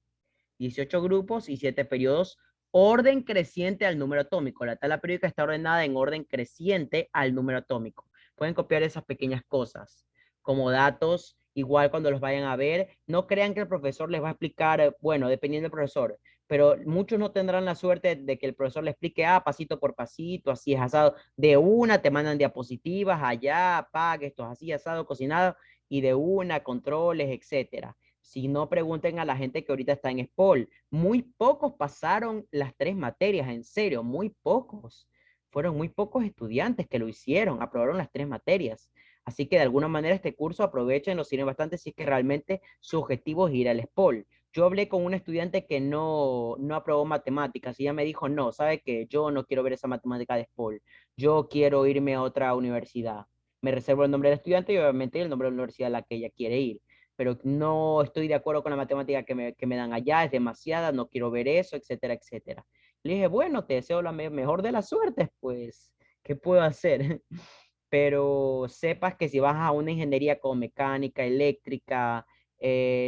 18 grupos y 7 periodos, orden creciente al número atómico. La tabla periódica está ordenada en orden creciente al número atómico. Pueden copiar esas pequeñas cosas como datos, igual cuando los vayan a ver. No crean que el profesor les va a explicar, bueno, dependiendo del profesor, pero muchos no tendrán la suerte de que el profesor le explique, ah, pasito por pasito, así es asado. De una te mandan diapositivas, allá, apague, esto es así, asado, cocinado, y de una, controles, etcétera. Si no, pregunten a la gente que ahorita está en SPOL. Muy pocos pasaron las tres materias, en serio, muy pocos. Fueron muy pocos estudiantes que lo hicieron, aprobaron las tres materias. Así que de alguna manera este curso aprovechen, lo sirven bastante si es que realmente su objetivo es ir al SPOL. Yo hablé con un estudiante que no aprobó matemáticas y ella me dijo, no, sabe que yo no quiero ver esa matemática de SPOL. Yo quiero irme a otra universidad. Me reservo el nombre del estudiante y obviamente el nombre de la universidad a la que ella quiere ir, pero no estoy de acuerdo con la matemática que me dan allá, es demasiada, no quiero ver eso, etcétera, etcétera. Le dije, bueno, te deseo la mejor de las suertes, pues, ¿qué puedo hacer? Pero sepas que si vas a una ingeniería como mecánica, eléctrica,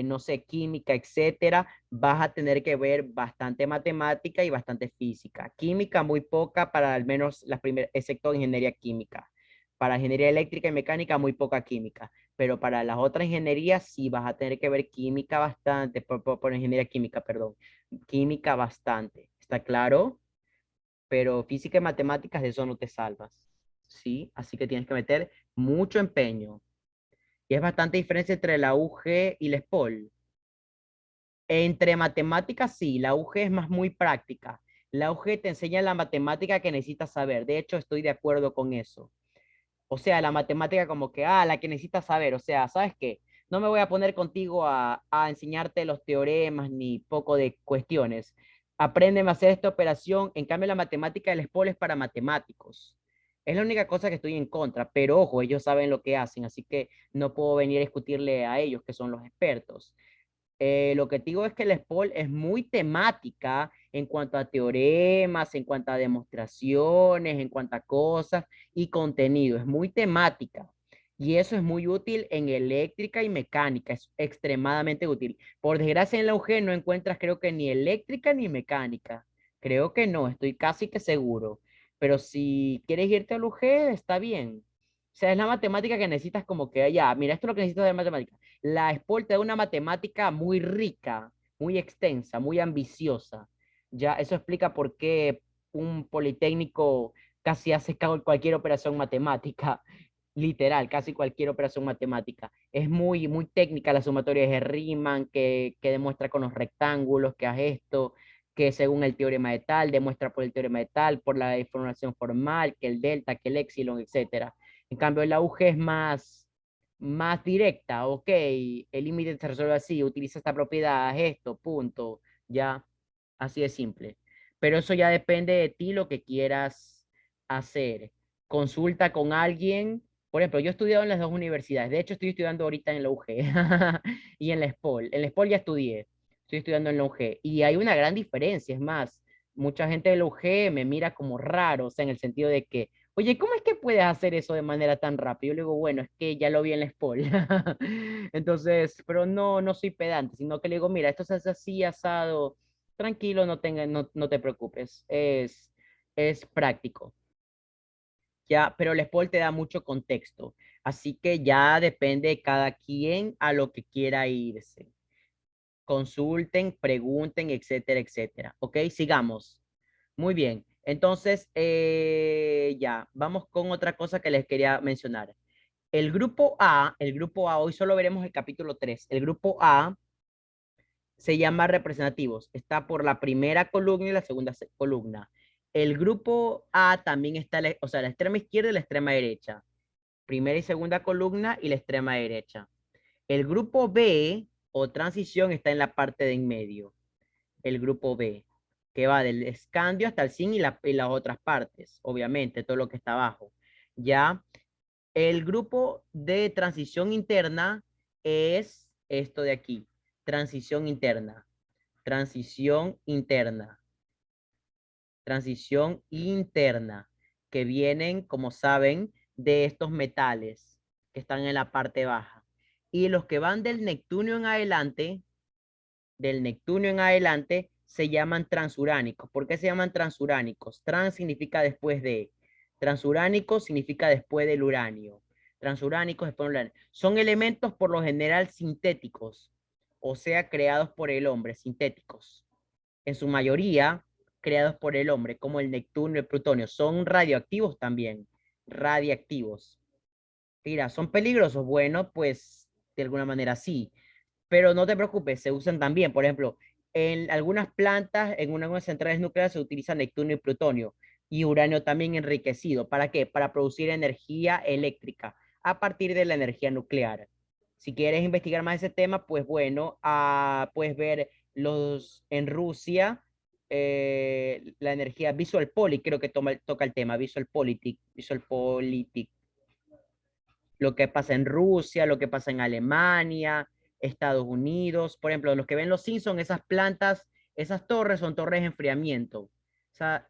no sé, química, etcétera, vas a tener que ver bastante matemática y bastante física. Química muy poca para al menos las primeras, excepto ingeniería química. Para ingeniería eléctrica y mecánica muy poca química, pero para las otras ingenierías sí vas a tener que ver química bastante, por ingeniería química, perdón, química bastante, ¿está claro? Pero física y matemáticas de eso no te salvas, ¿sí? Así que tienes que meter mucho empeño. Y es bastante diferencia entre la UG y la SPOL. Entre matemáticas, sí, la UG es más muy práctica. La UG te enseña la matemática que necesitas saber. De hecho, estoy de acuerdo con eso. O sea, la matemática como que, la que necesitas saber. O sea, ¿sabes qué? No me voy a poner contigo a enseñarte los teoremas ni poco de cuestiones. Apréndeme a hacer esta operación. En cambio, la matemática del SPOL es para matemáticos. Es la única cosa que estoy en contra, pero ojo, ellos saben lo que hacen, así que no puedo venir a discutirle a ellos, que son los expertos. Lo que te digo es que la SPOL es muy temática en cuanto a teoremas, en cuanto a demostraciones, en cuanto a cosas y contenido. Es muy temática. Y eso es muy útil en eléctrica y mecánica. Es extremadamente útil. Por desgracia, en la UG no encuentras, creo que ni eléctrica ni mecánica. Creo que no, estoy casi que seguro. Pero si quieres irte a la UG, está bien. O sea, es la matemática que necesitas como que, ya, mira, esto es lo que necesitas de matemática. La SPOL te da una matemática muy rica, muy extensa, muy ambiciosa. Ya, eso explica por qué un politécnico casi hace cualquier operación matemática, literal, casi cualquier operación matemática. Es muy, muy técnica la sumatoria de Riemann, que demuestra con los rectángulos, que haz esto, que según el teorema de tal, demuestra por el teorema de tal, por la información formal, que el delta, que el epsilon, etcétera. En cambio, el auge es más directa, ok, el límite se resuelve así, utiliza esta propiedad, esto, punto, ya, así de simple. Pero eso ya depende de ti lo que quieras hacer. Consulta con alguien. Por ejemplo, yo he estudiado en las dos universidades. De hecho, estoy estudiando ahorita en la UG y en la SPOL. En la SPOL ya estudié. Estoy estudiando en la UG. Y hay una gran diferencia. Es más, mucha gente de la UG me mira como raro, o sea, en el sentido de que, oye, ¿cómo es que puedes hacer eso de manera tan rápida? Yo le digo, bueno, es que ya lo vi en la SPOL. Entonces, pero no, no soy pedante, sino que le digo, mira, esto se hace así, asado, tranquilo, no te preocupes, es práctico. Ya, pero el SPOL te da mucho contexto, así que ya depende de cada quien a lo que quiera irse. Consulten, pregunten, etcétera, etcétera. ¿Ok? Sigamos. Muy bien. Entonces, ya, vamos con otra cosa que les quería mencionar. El grupo A, hoy solo veremos el capítulo 3. El grupo A se llama representativos. Está por la primera columna y la segunda columna. El grupo A también está, o sea, la extrema izquierda y la extrema derecha. Primera y segunda columna y la extrema derecha. El grupo B o transición está en la parte de en medio. El grupo B, que va del escandio hasta el zinc y las otras partes, obviamente, todo lo que está abajo. Ya, el grupo de transición interna es esto de aquí, transición interna, transición interna, transición interna, que vienen, como saben, de estos metales que están en la parte baja. Y los que van del Neptunio en adelante, se llaman transuránicos. ¿Por qué se llaman transuránicos? Trans significa después de. Transuránico significa después del uranio. Transuránicos después del uranio. Son elementos por lo general sintéticos, o sea, creados por el hombre, sintéticos. En su mayoría, creados por el hombre, como el Neptunio y el plutonio. Son radioactivos también. Radiactivos. Mira, ¿son peligrosos? Bueno, pues de alguna manera sí, pero no te preocupes, se usan también. Por ejemplo, en algunas plantas, en algunas centrales nucleares se utiliza neptunio y plutonio y uranio también enriquecido. ¿Para qué? Para producir energía eléctrica a partir de la energía nuclear. Si quieres investigar más ese tema, pues bueno, puedes ver en Rusia, la energía Visual Poli, creo que toca el tema, Visual Politic, lo que pasa en Rusia, lo que pasa en Alemania, Estados Unidos. Por ejemplo, los que ven los Simpsons, esas plantas, esas torres son torres de enfriamiento. O sea,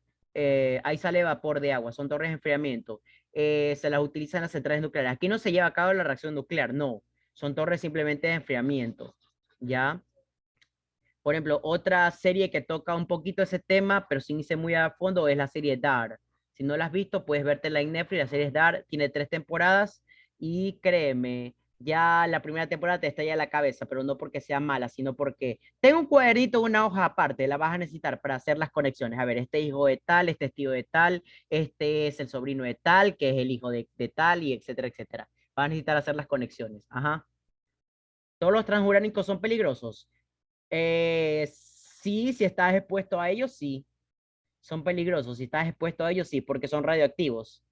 ahí sale vapor de agua, son torres de enfriamiento. Se las utiliza en las centrales nucleares. Aquí no se lleva a cabo la reacción nuclear, no. Son torres simplemente de enfriamiento. ¿Ya? Por ejemplo, otra serie que toca un poquito ese tema, pero sin irse muy a fondo, es la serie Dark. Si no la has visto, puedes vértela en Netflix. La serie es Dark, tiene 3 temporadas y créeme, ya la primera temporada te estalla la cabeza, pero no porque sea mala, sino porque tengo un cuadernito, una hoja aparte, la vas a necesitar para hacer las conexiones. A ver, este hijo de tal, este es tío de tal, este es el sobrino de tal, que es el hijo de tal, y etcétera, etcétera. Vas a necesitar hacer las conexiones. Ajá. ¿Todos los transuránicos son peligrosos? Sí, si estás expuesto a ellos, sí. Son peligrosos. Si estás expuesto a ellos, sí, porque son radioactivos.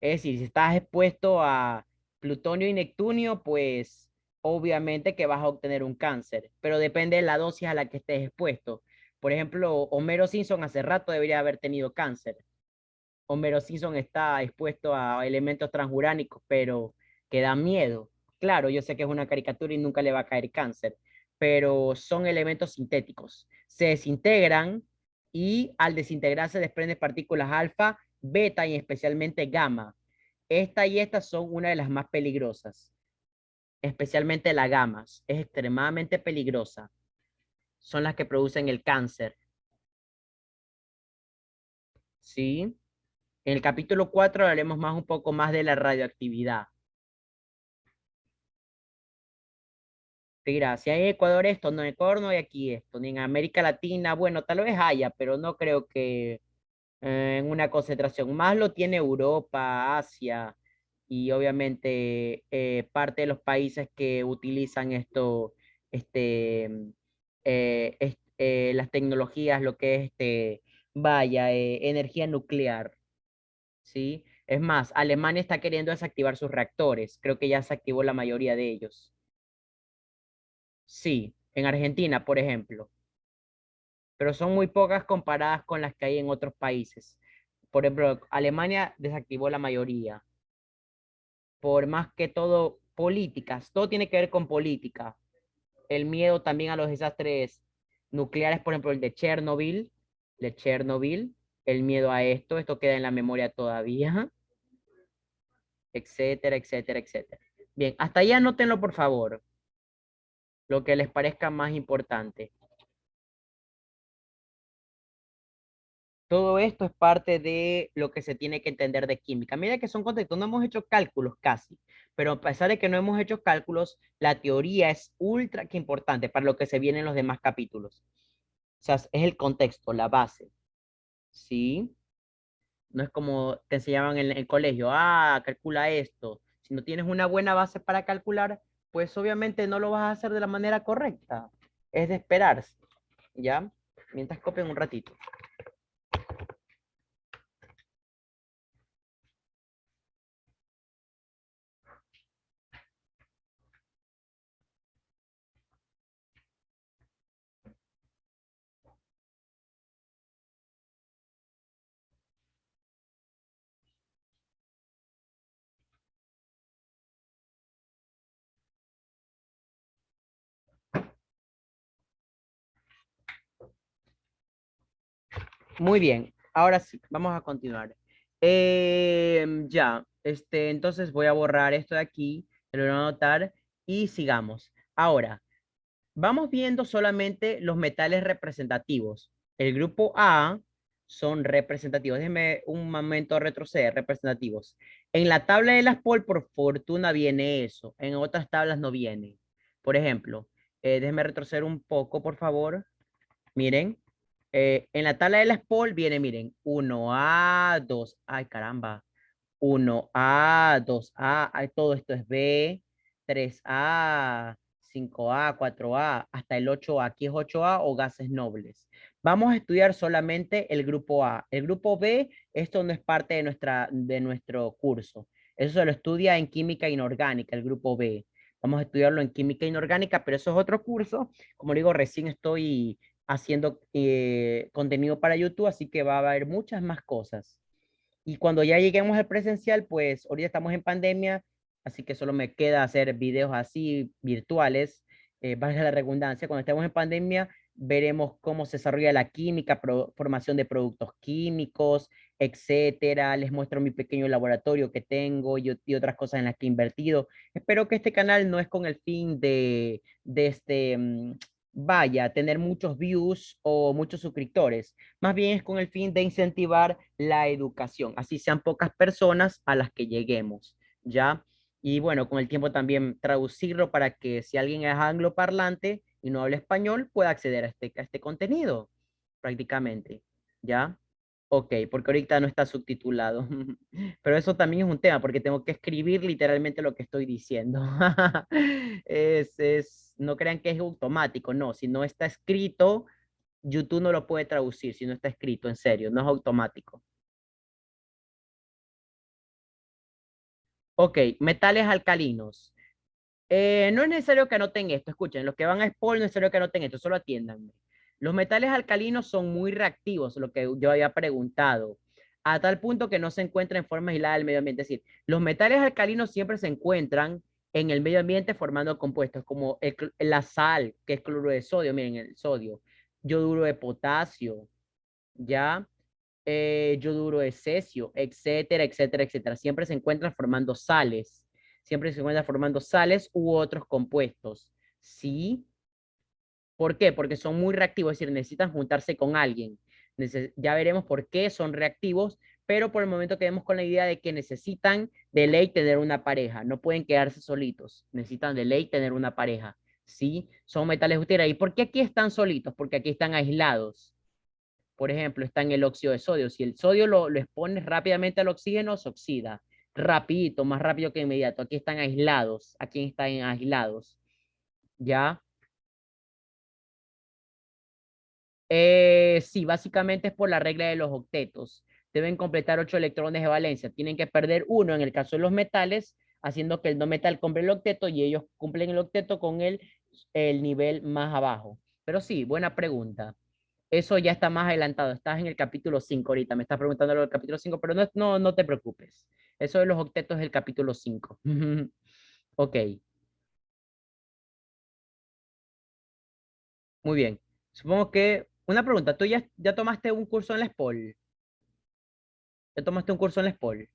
Es decir, si estás expuesto a plutonio y neptunio, pues obviamente que vas a obtener un cáncer, pero depende de la dosis a la que estés expuesto. Por ejemplo, Homero Simpson hace rato debería haber tenido cáncer. Homero Simpson está expuesto a elementos transuránicos, pero que da miedo. Claro, yo sé que es una caricatura y nunca le va a caer cáncer, pero son elementos sintéticos. Se desintegran y al desintegrarse desprenden partículas alfa, beta y especialmente gamma. Esta y estas son una de las más peligrosas, especialmente la gamma. Es extremadamente peligrosa. Son las que producen el cáncer. ¿Sí? En el capítulo 4 hablaremos más un poco más de la radioactividad. Mira, si hay en Ecuador esto, no en Ecuador no hay aquí esto, ni en América Latina, bueno, tal vez haya, pero no creo que en una concentración. Más lo tiene Europa, Asia y obviamente parte de los países que utilizan esto, este, las tecnologías, lo que es vaya, energía nuclear, ¿sí? Es más, Alemania está queriendo desactivar sus reactores, creo que ya se activó la mayoría de ellos. Sí, en Argentina, por ejemplo, pero son muy pocas comparadas con las que hay en otros países. Por ejemplo, Alemania desactivó la mayoría, por más que todo políticas, todo tiene que ver con política. El miedo también a los desastres nucleares, por ejemplo, el de Chernobyl, el miedo a esto queda en la memoria todavía, etcétera, etcétera, etcétera. Bien, hasta allá anótenlo, por favor, lo que les parezca más importante. Todo esto es parte de lo que se tiene que entender de química. Mira que son conceptos, no hemos hecho cálculos casi, pero a pesar de que no hemos hecho cálculos, la teoría es ultra que importante para lo que se viene en los demás capítulos. O sea, es el contexto, la base, ¿sí? No es como te enseñaban en el colegio, calcula esto. Si no tienes una buena base para calcular, pues obviamente no lo vas a hacer de la manera correcta. Es de esperarse, ¿ya? Mientras copian un ratito. Muy bien, ahora sí, vamos a continuar. Ya, entonces voy a borrar esto de aquí, lo voy a anotar y sigamos. Ahora, vamos viendo solamente los metales representativos. El grupo A son representativos. Déjenme un momento retroceder, representativos. En la tabla de las POL, por fortuna, viene eso. En otras tablas no viene. Por ejemplo, déjenme retroceder un poco, por favor. Miren, en la tabla de las pol viene, miren, 1A, 2, ay caramba, 1A, 2A, ay, todo esto es B, 3A, 5A, 4A, hasta el 8A. Aquí es 8A o gases nobles. Vamos a estudiar solamente el grupo A. El grupo B, esto no es parte de, de nuestro curso. Eso se lo estudia en química inorgánica, el grupo B. Vamos a estudiarlo en química inorgánica, pero eso es otro curso. Como digo, recién estoy haciendo contenido para YouTube, así que va a haber muchas más cosas. Y cuando ya lleguemos al presencial, pues ahorita estamos en pandemia, así que solo me queda hacer videos así virtuales, valga la redundancia. Cuando estemos en pandemia, veremos cómo se desarrolla la química, formación de productos químicos, etcétera. Les muestro mi pequeño laboratorio que tengo y otras cosas en las que he invertido. Espero que este canal no es con el fin de vaya, tener muchos views o muchos suscriptores. Más bien es con el fin de incentivar la educación, así sean pocas personas a las que lleguemos, ¿ya? Y bueno, con el tiempo también traducirlo para que si alguien es angloparlante y no habla español, pueda acceder a este contenido, prácticamente, ¿ya? Ok, porque ahorita no está subtitulado. Pero eso también es un tema, porque tengo que escribir literalmente lo que estoy diciendo. No crean que es automático, no. Si no está escrito, YouTube no lo puede traducir, si no está escrito, en serio, no es automático. Ok, metales alcalinos. No es necesario que anoten esto, escuchen, los que van a Spol no es necesario que anoten esto, solo atiéndanme. Los metales alcalinos son muy reactivos, lo que yo había preguntado, a tal punto que no se encuentran en forma aislada del medio ambiente. Es decir, los metales alcalinos siempre se encuentran en el medio ambiente formando compuestos como la sal, que es cloruro de sodio, miren, el sodio, yoduro de potasio, ¿ya? Yoduro de cesio, etcétera, etcétera, etcétera. Siempre se encuentran formando sales. Siempre se encuentran formando sales u otros compuestos. ¿Sí? ¿Por qué? Porque son muy reactivos, es decir, necesitan juntarse con alguien. Ya veremos por qué son reactivos, pero por el momento quedemos con la idea de que necesitan de ley tener una pareja. No pueden quedarse solitos. Necesitan de ley tener una pareja. ¿Sí? Son metales útiles. ¿Y por qué aquí están solitos? Porque aquí están aislados. Por ejemplo, está en el óxido de sodio. Si el sodio lo expones rápidamente al oxígeno, se oxida. Rapidito, más rápido que inmediato. Aquí están aislados. Aquí están aislados. ¿Ya? Sí, básicamente es por la regla de los octetos. Deben completar 8 electrones de valencia. Tienen que perder uno en el caso de los metales, haciendo que el no metal cumpla el octeto y ellos cumplen el octeto con el nivel más abajo. Pero sí, buena pregunta. Eso ya está más adelantado. Estás en el capítulo 5 ahorita. Me estás preguntando lo del capítulo 5, pero no te preocupes. Eso de los octetos es el capítulo 5. Ok, muy bien. Supongo que una pregunta. ¿Tú ya tomaste un curso en la SPOL? ¿Ya tomaste un curso en la SPOL?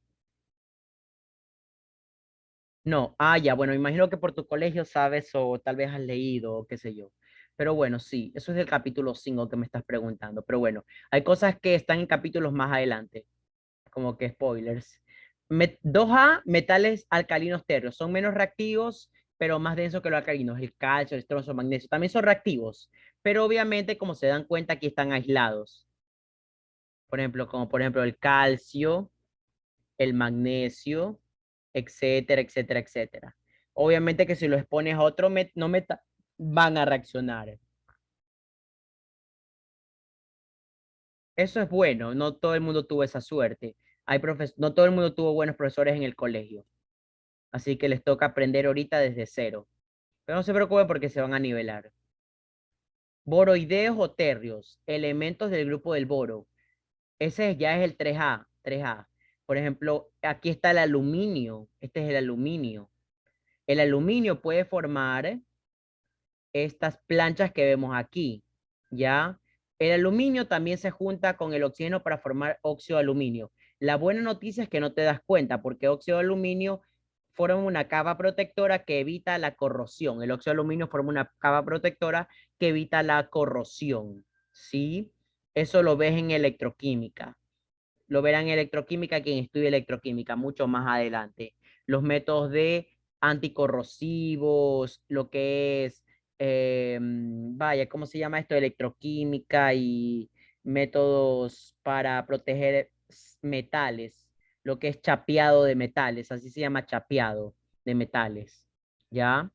No. Ah, ya. Bueno, imagino que por tu colegio sabes o tal vez has leído o qué sé yo. Pero bueno, sí. Eso es del capítulo 5 que me estás preguntando. Pero bueno, hay cosas que están en capítulos más adelante. Como que spoilers. 2A, metales alcalinos tercios. Son menos reactivos, pero más densos que los alcalinos. El calcio, el estroncio, el magnesio. También son reactivos, pero obviamente, como se dan cuenta, aquí están aislados. Por ejemplo, como por ejemplo el calcio, el magnesio, etcétera, etcétera, etcétera. Obviamente que si lo expones a otro no metal, van a reaccionar. Eso es bueno, no todo el mundo tuvo esa suerte. No todo el mundo tuvo buenos profesores en el colegio. Así que les toca aprender ahorita desde cero. Pero no se preocupen porque se van a nivelar. Boroideos o terrios, elementos del grupo del boro. Ese ya es el 3A, 3A. Por ejemplo, aquí está el aluminio. Este es el aluminio. El aluminio puede formar estas planchas que vemos aquí, ¿ya? El aluminio también se junta con el oxígeno para formar óxido de aluminio. La buena noticia es que no te das cuenta porque óxido de aluminio forma una capa protectora que evita la corrosión. El óxido de aluminio forma una capa protectora que evita la corrosión, ¿sí? Eso lo ves en electroquímica. Lo verán en electroquímica quien estudie electroquímica mucho más adelante. Los métodos de anticorrosivos, lo que es, vaya, ¿cómo se llama esto? Electroquímica y métodos para proteger metales, lo que es chapeado de metales, así se llama chapeado de metales, ¿ya?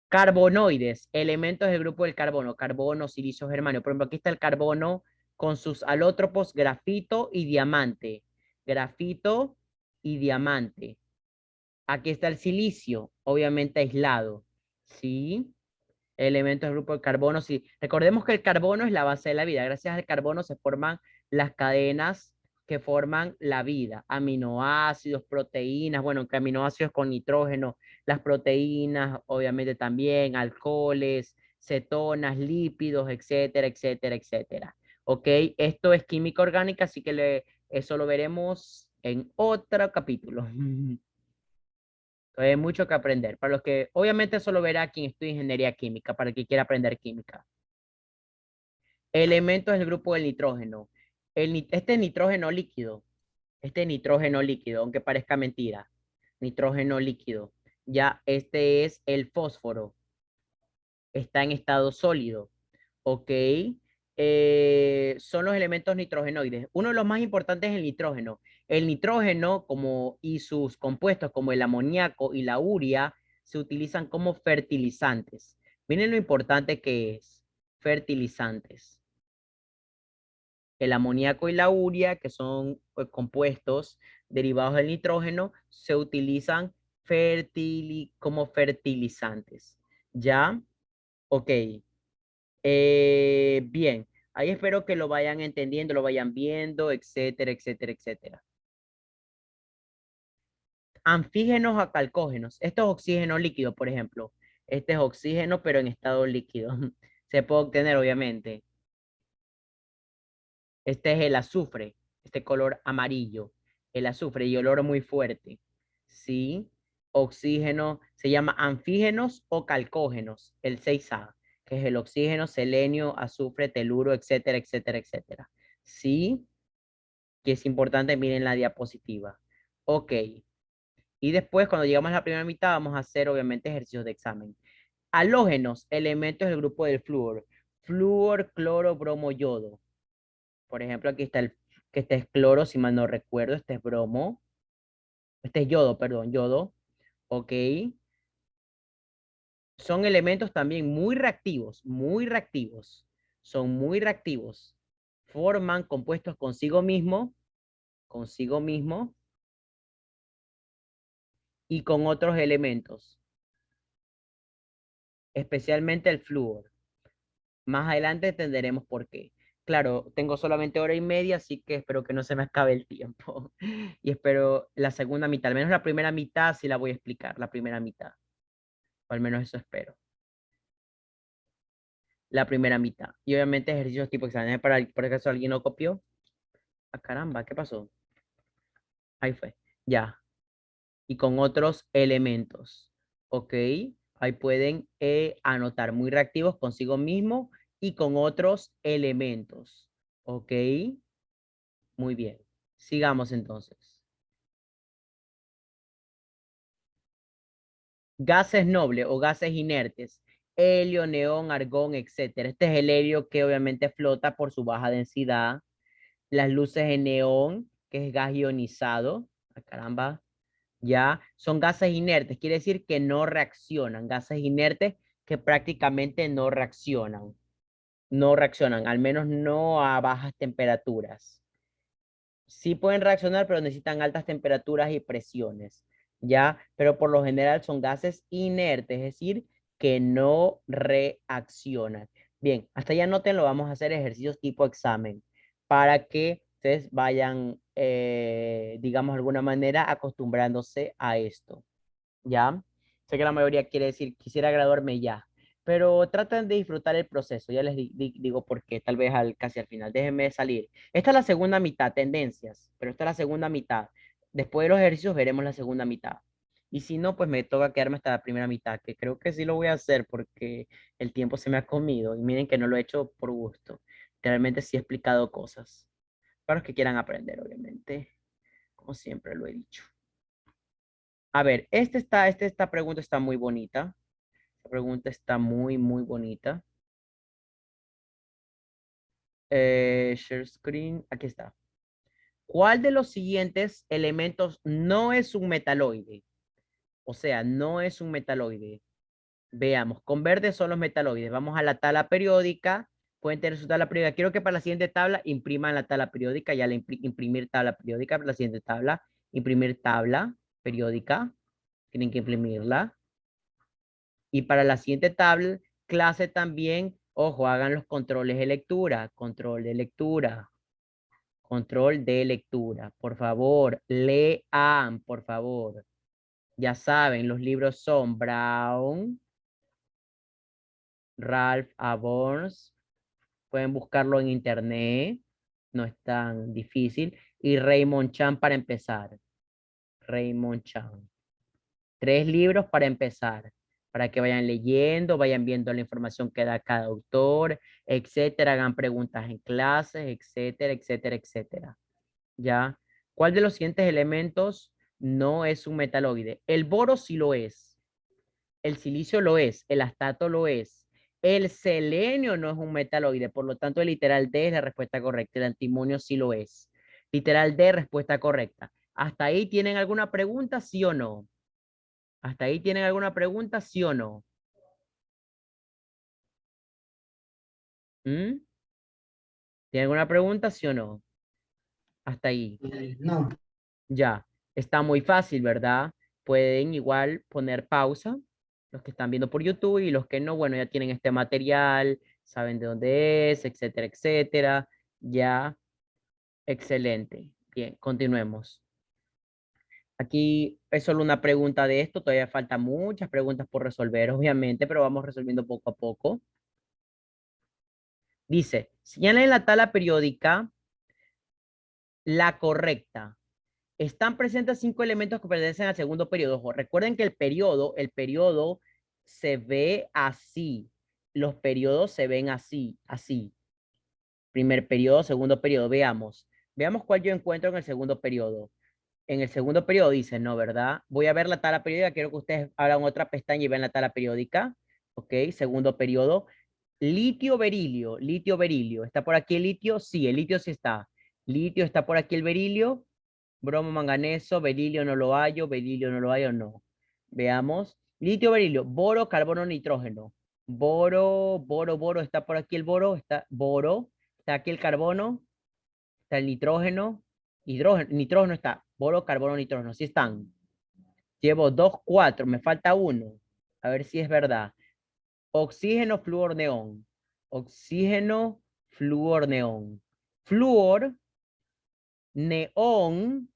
Carbonoides, elementos del grupo del carbono, carbono, silicio, germanio. Por ejemplo, aquí está el carbono con sus alótropos grafito y diamante. Grafito y diamante. Aquí está el silicio, obviamente aislado. ¿Sí? Elementos del grupo del carbono. Sí. Recordemos que el carbono es la base de la vida. Gracias al carbono se forman las cadenas que forman la vida. Aminoácidos, proteínas, bueno, que aminoácidos con nitrógeno, las proteínas, obviamente también, alcoholes, cetonas, lípidos, etcétera, etcétera, etcétera. ¿Ok? Esto es química orgánica, así que eso lo veremos en otro capítulo. Hay mucho que aprender. Para los que, obviamente, solo verá quien estudia ingeniería química, para el que quiera aprender química. Elementos del grupo del nitrógeno. Este nitrógeno líquido, aunque parezca mentira, nitrógeno líquido. Ya este es el fósforo, está en estado sólido, ¿ok? son los elementos nitrogenoides. Uno de los más importantes es el nitrógeno. El nitrógeno y sus compuestos como el amoníaco y la urea se utilizan como fertilizantes. Miren lo importante que es. Fertilizantes. El amoníaco y la urea, que son pues, compuestos derivados del nitrógeno, se utilizan como fertilizantes. ¿Ya? Ok. Bien. Ahí espero que lo vayan entendiendo, lo vayan viendo, etcétera, etcétera, etcétera. Anfígenos a calcógenos. Esto es oxígeno líquido, por ejemplo. Este es oxígeno, pero en estado líquido. Se puede obtener, obviamente. Este es el azufre, este color amarillo. El azufre y olor muy fuerte. ¿Sí? Oxígeno, se llama anfígenos o calcógenos, el 6A, que es el oxígeno, selenio, azufre, teluro, etcétera, etcétera, etcétera. ¿Sí? Que es importante, miren la diapositiva. Ok. Y después, cuando llegamos a la primera mitad, vamos a hacer, obviamente, ejercicios de examen. Halógenos, elementos del grupo del flúor. Flúor, cloro, bromo, yodo. Por ejemplo, aquí está que este es cloro, si mal no recuerdo, este es bromo, este es yodo, perdón, yodo, ok. Son elementos también muy reactivos, muy reactivos. Son muy reactivos. Forman compuestos consigo mismo y con otros elementos, especialmente el flúor. Más adelante entenderemos por qué. Claro, tengo solamente hora y media, así que espero que no se me acabe el tiempo. Y espero la segunda mitad, al menos la primera mitad sí la voy a explicar, la primera mitad. O al menos eso espero. La primera mitad. Y obviamente ejercicios tipo exámenes para, por acaso alguien no copió. Ah, caramba, ¿qué pasó? Ahí fue. Ya. Y con otros elementos. ¿Ok? Ahí pueden anotar muy reactivos consigo mismo y con otros elementos. ¿Ok? Muy bien. Sigamos entonces. Gases nobles o gases inertes. Helio, neón, argón, etcétera. Este es el helio que obviamente flota por su baja densidad. Las luces de neón, que es gas ionizado. Ah, caramba. Ya. Son gases inertes. Quiere decir que no reaccionan. Gases inertes que prácticamente no reaccionan. No reaccionan, al menos no a bajas temperaturas. Sí pueden reaccionar, pero necesitan altas temperaturas y presiones, ¿ya? Pero por lo general son gases inertes, es decir, que no reaccionan. Bien, hasta ya noten, lo vamos a hacer ejercicios tipo examen para que ustedes vayan, digamos, de alguna manera acostumbrándose a esto. ¿Ya? Sé que la mayoría quiere decir, quisiera graduarme ya, pero tratan de disfrutar el proceso, ya les digo por qué, tal vez casi al final, déjenme salir. Esta es la segunda mitad, tendencias, pero esta es la segunda mitad. Después de los ejercicios veremos la segunda mitad. Y si no, pues me toca quedarme hasta la primera mitad, que creo que sí lo voy a hacer porque el tiempo se me ha comido y miren que no lo he hecho por gusto. Realmente sí he explicado cosas para los que quieran aprender, obviamente, como siempre lo he dicho. A ver, esta pregunta está muy bonita. Esta pregunta está muy, muy bonita. Share screen, aquí está. ¿Cuál de los siguientes elementos no es un metaloide? O sea, no es un metaloide. Veamos, con verde son los metaloides. Vamos a la tabla periódica. Pueden tener su tabla periódica. Quiero que para la siguiente tabla impriman la tabla periódica. Ya la imprimir tabla periódica para la siguiente tabla. Imprimir tabla periódica. Tienen que imprimirla. Y para la siguiente tabla, clase también, ojo, hagan los controles de lectura, control de lectura, control de lectura. Por favor, lean, por favor. Ya saben, los libros son Brown, Ralph A. Burns, pueden buscarlo en internet, no es tan difícil. Y Raymond Chan para empezar. Raymond Chan. 3 libros para empezar, para que vayan leyendo, vayan viendo la información que da cada autor, etcétera, hagan preguntas en clases, etcétera, etcétera, etcétera. ¿Ya? ¿Cuál de los siguientes elementos no es un metaloide? El boro sí lo es, el silicio lo es, el astato lo es, El selenio no es un metaloide, por lo tanto el literal D es la respuesta correcta. El antimonio sí lo es. Literal D, respuesta correcta. ¿Hasta ahí tienen alguna pregunta, sí o no? ¿Hasta ahí tienen alguna pregunta, sí o no? ¿Mm? ¿Tienen alguna pregunta, sí o no? Hasta ahí. No. Ya. Está muy fácil, ¿verdad? Pueden igual poner pausa, los que están viendo por YouTube y los que no, bueno, ya tienen este material, saben de dónde es, etcétera, etcétera. Ya. Excelente. Bien, continuemos. Aquí es solo una pregunta de esto, todavía faltan muchas preguntas por resolver, obviamente, pero vamos resolviendo poco a poco. Dice, señala en la tabla periódica la correcta. Están presentes 5 elementos que pertenecen al segundo periodo. Ojo, recuerden que el periodo se ve así. Los periodos se ven así, así. Primer periodo, segundo periodo. Veamos. Veamos cuál yo encuentro en el segundo periodo. En el segundo periodo dice, no, ¿verdad? Voy a ver la tabla periódica. Quiero que ustedes abran otra pestaña y vean la tabla periódica. Ok, segundo periodo. Litio, berilio, litio, berilio. ¿Está por aquí el litio? Sí, el litio sí está. Litio, ¿está por aquí el berilio? Bromo, manganeso, berilio no lo hallo, berilio no lo hallo, no. Veamos. Litio, berilio, boro, carbono, nitrógeno. Boro, boro, boro, ¿está por aquí el boro? Está boro. ¿Está aquí el carbono? Está el nitrógeno. Hidrógeno, nitrógeno está. Boro, carbono, nitrógeno. Sí están. Llevo 2, 4. Me falta uno. A ver si es verdad. Oxígeno, flúor, neón. Oxígeno, flúor, neón. Flúor, neón,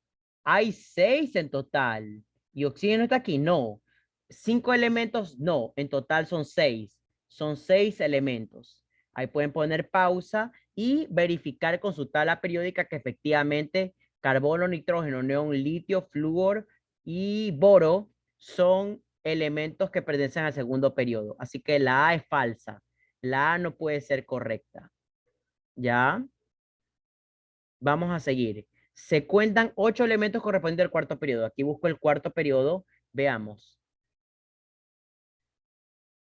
hay 6 en total. ¿Y oxígeno está aquí? No. 5 elementos, no. En total son 6. Son 6 elementos. Ahí pueden poner pausa y verificar con su tabla periódica que efectivamente carbono, nitrógeno, neón, litio, flúor y boro son elementos que pertenecen al segundo periodo. Así que la A es falsa. La A no puede ser correcta. ¿Ya? Vamos a seguir. Se cuentan 8 elementos correspondientes al cuarto periodo. Aquí busco el cuarto periodo. Veamos.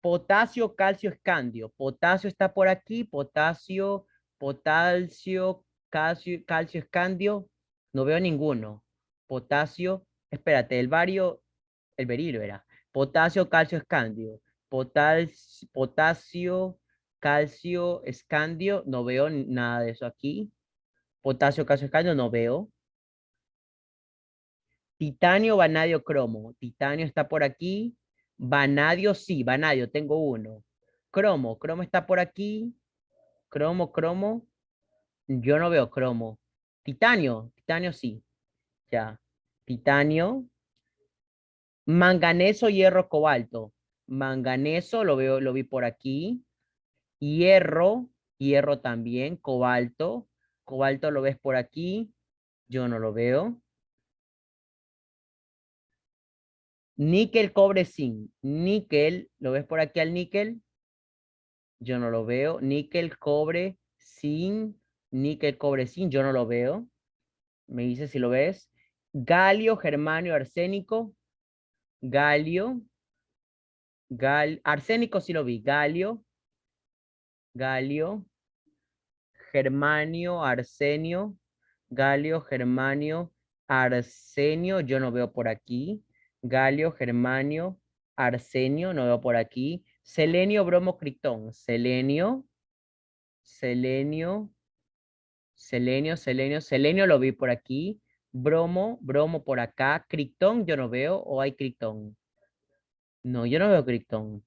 Potasio, calcio, escandio. Potasio está por aquí. Potasio, potasio, calcio, calcio, escandio. No veo ninguno. Potasio, espérate, el berilio era. Potasio, calcio, escandio. Potasio, calcio, escandio. No veo nada de eso aquí. Potasio, calcio, escandio. No veo. Titanio, vanadio, cromo. Titanio está por aquí. Vanadio, sí, vanadio, tengo uno. Cromo, cromo está por aquí. Cromo, cromo. Yo no veo cromo. Titanio, titanio sí. Ya. Titanio. Manganeso, hierro, cobalto. Manganeso, lo veo, lo vi por aquí. Hierro, hierro también. Cobalto. Cobalto lo ves por aquí. Yo no lo veo. Níquel, cobre, zinc. Níquel, ¿lo ves por aquí al níquel? Yo no lo veo. Níquel, cobre, zinc. Níquel, cobre, zinc. Yo no lo veo. Me dice si lo ves. Galio, germanio, arsénico. Galio. Arsénico sí lo vi. Galio. Galio. Germanio, arsenio. Galio, germanio, arsenio. Yo no veo por aquí. Galio, germanio, arsenio. No veo por aquí. Selenio, bromo, criptón. Selenio. Selenio. Selenio, selenio, selenio lo vi por aquí. Bromo, bromo por acá. Criptón yo no veo. ¿O hay criptón? No, yo no veo criptón.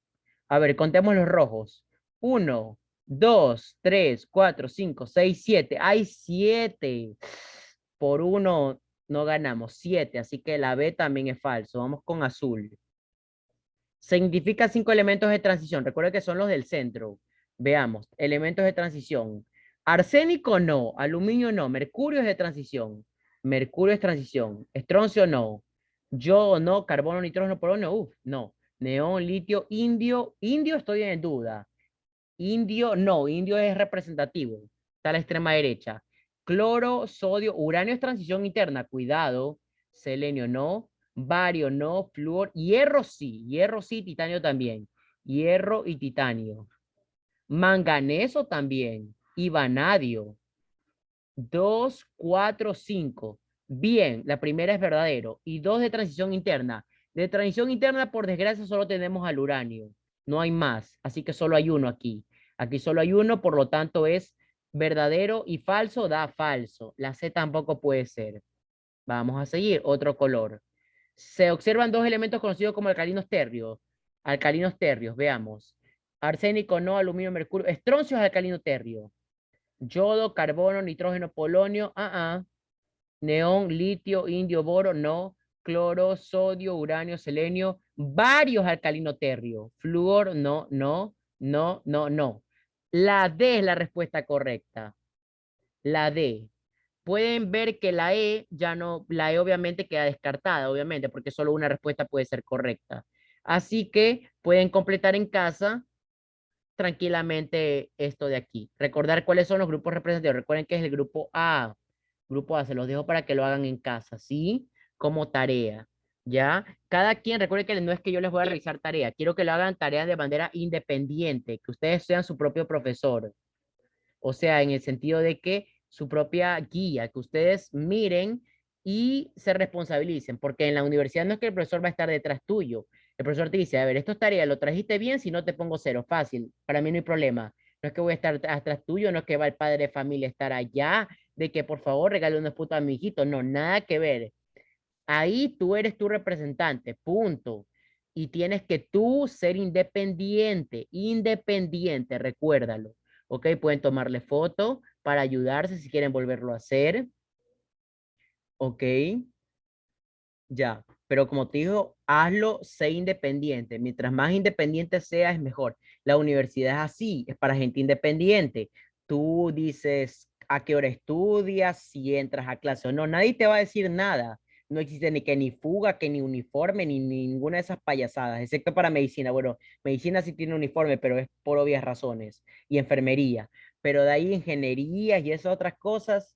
A ver, contemos los rojos. 1, 2, 3, 4, 5, 6, 7. Hay 7. Por uno no ganamos. 7. Así que la B también es falso. Vamos con azul. Se identifican 5 elementos de transición. Recuerda que son los del centro. Veamos. Elementos de transición. Arsénico no. Aluminio no. Mercurio es de transición. Mercurio es transición. Estroncio no. Yodo no. Carbono, nitrógeno, polonio. Uf, no. Neón, litio, indio. Indio estoy en duda. Indio no. Indio es representativo. Está a la extrema derecha. Cloro, sodio, uranio es transición interna. Cuidado. Selenio no. Bario no. Flúor. Hierro sí, titanio también. Hierro y titanio. Manganeso también. Y vanadio. 2, 4, 5. Bien, la primera es verdadero. Y 2 de transición interna. De transición interna, por desgracia, solo tenemos al uranio. No hay más. Así que solo hay uno aquí. Aquí solo hay uno, por lo tanto es verdadero y falso da falso. La C tampoco puede ser. Vamos a seguir. Otro color. Se observan dos elementos conocidos como alcalinos tercios. Alcalinos tercios, veamos. Arsénico, no, aluminio, mercurio. Estroncio es alcalino tercio. Yodo, carbono, nitrógeno, polonio, neón, litio, indio, boro, no, cloro, sodio, uranio, selenio, varios alcalinos tercios, flúor, no, no, no, no, no. La D es la respuesta correcta. La D. Pueden ver que la E ya no, la E obviamente queda descartada, obviamente, porque solo una respuesta puede ser correcta. Así que pueden completar en casa tranquilamente esto de aquí. Recordar cuáles son los grupos representativos. Recuerden que es el grupo A. Grupo A, se los dejo para que lo hagan en casa, ¿sí? Como tarea, ¿ya? Cada quien, recuerden que no es que yo les voy a realizar tarea, quiero que lo hagan tareas de manera independiente, que ustedes sean su propio profesor. O sea, en el sentido de que su propia guía, que ustedes miren y se responsabilicen, porque en la universidad no es que el profesor va a estar detrás tuyo. El profesor te dice, a ver, esto es tarea, lo trajiste bien, si no te pongo cero, fácil, para mí no hay problema. No es que voy a estar atrás tuyo, no es que va el padre de familia a estar allá, de que por favor regale unos putos a mi hijito, no, nada que ver. Ahí tú eres tu representante, punto. Y tienes que tú ser independiente, independiente, recuérdalo. ¿Ok? Pueden tomarle foto para ayudarse si quieren volverlo a hacer. ¿Ok? Ya. Pero como te digo, hazlo, sé independiente. Mientras más independiente seas, es mejor. La universidad es así, es para gente independiente. Tú dices a qué hora estudias, si entras a clase o no. Nadie te va a decir nada. No existe ni que ni fuga, que ni uniforme, ni ninguna de esas payasadas, excepto para medicina. Bueno, medicina sí tiene uniforme, pero es por obvias razones. Y enfermería. Pero de ahí ingeniería y esas otras cosas,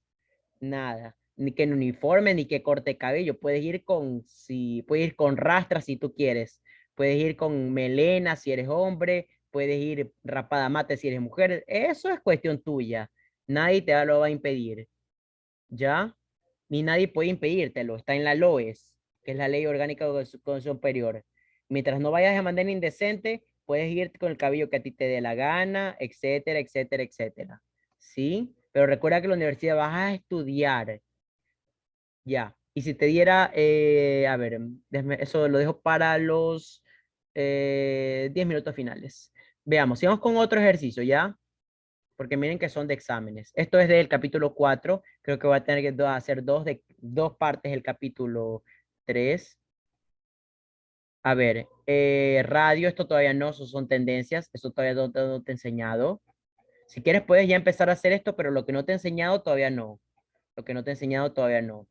nada, ni que en uniforme, ni que corte cabello. Puedes ir con, si, puedes ir con rastras si tú quieres. Puedes ir con melena si eres hombre. Puedes ir rapada mate si eres mujer. Eso es cuestión tuya. Nadie te lo va a impedir. ¿Ya? Ni nadie puede impedírtelo. Está en la LOES, que es la Ley Orgánica de Educación Superior. Mientras no vayas de manera indecente, puedes ir con el cabello que a ti te dé la gana, etcétera, etcétera, etcétera. ¿Sí? Pero recuerda que en la universidad vas a estudiar. Ya. Y si te diera, a ver, eso lo dejo para los 10 minutos finales. Veamos, sigamos con otro ejercicio, ¿ya? Porque miren que son de exámenes. Esto es del capítulo 4. Creo que voy a tener que hacer dos partes del capítulo 3. A ver, radio, esto todavía no, eso son tendencias, eso todavía no te he enseñado. Si quieres puedes ya empezar a hacer esto, pero lo que no te he enseñado todavía no. Lo que no te he enseñado todavía no.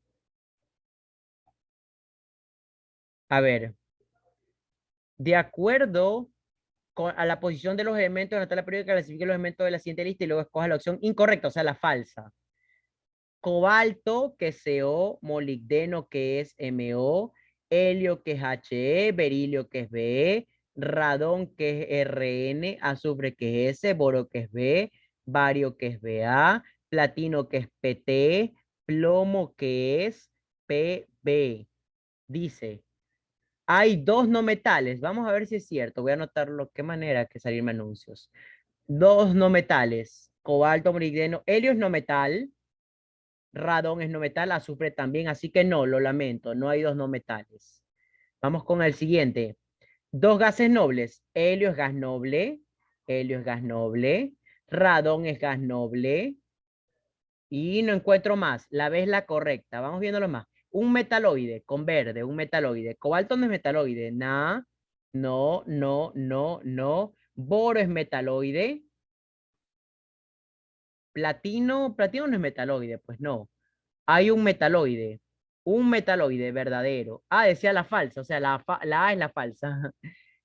A ver, de acuerdo a la posición de los elementos de la tabla periódica, clasifique los elementos de la siguiente lista y luego escoja la opción incorrecta, o sea, la falsa. Cobalto, que es CO, molibdeno, que es MO, helio, que es HE, berilio, que es BE, radón, que es RN, azufre, que es S, boro, que es B, bario, que es BA, platino, que es PT, plomo, que es PB. Dice, hay dos no metales. Vamos a ver si es cierto. Voy a anotarlo. Qué manera que salirme anuncios. Dos no metales. Cobalto, molibdeno. Helio es no metal. Radón es no metal. Azufre también. Así que no, lo lamento. No hay dos no metales. Vamos con el siguiente. Dos gases nobles. Helio es gas noble. Helio es gas noble. Radón es gas noble. Y no encuentro más. La B es la correcta. Vamos viéndolo más. Un metaloide con verde, un metaloide. Cobalto no es metaloide. No, no, no, no. Boro es metaloide. Platino no es metaloide, pues no. Hay un metaloide verdadero. Ah, decía la falsa, o sea, la A es la falsa.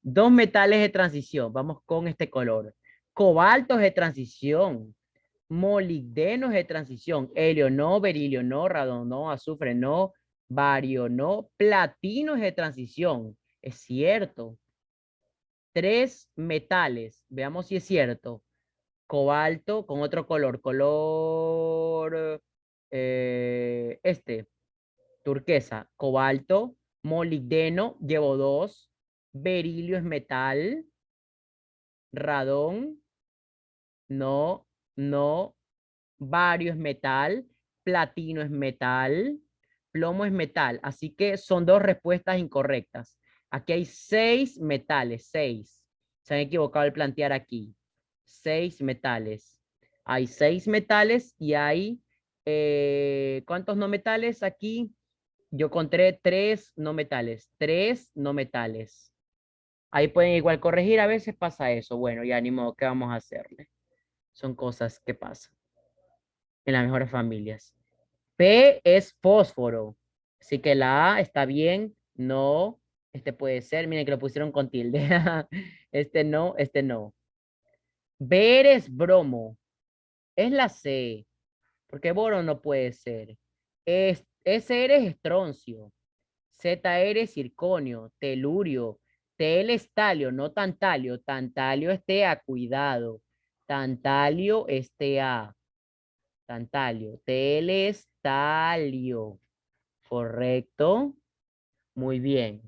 Dos metales de transición. Vamos con este color. Cobalto es de transición. Molibdeno es de transición. Helio no, berilio no, radón no, azufre no, bario no, platino es de transición. Es cierto. Tres metales. Veamos si es cierto. cobalto con otro color, turquesa, cobalto, molibdeno, llevo dos, berilio es metal, radón, no, no, bario es metal, platino es metal, plomo es metal. Así que son dos respuestas incorrectas. Aquí hay seis metales, seis. Se han equivocado al plantear aquí. Seis metales. Hay seis metales y hay, ¿cuántos no metales aquí? Yo encontré tres no metales. Tres no metales. Ahí pueden igual corregir, a veces pasa eso. Bueno, ya ni modo, ¿qué vamos a hacerle? Son cosas que pasan en las mejores familias. P es fósforo. Así que la A está bien. No, este puede ser. Miren que lo pusieron con tilde. Este no, este no. Ver es bromo. Es la C, porque boro no puede ser. SR es estroncio. ZR es circonio, telurio. TL es talio, no tantalio. Tantalio es TA, cuidado. Tantalio es TA. Tantalio. TL es talio. Correcto. Muy bien.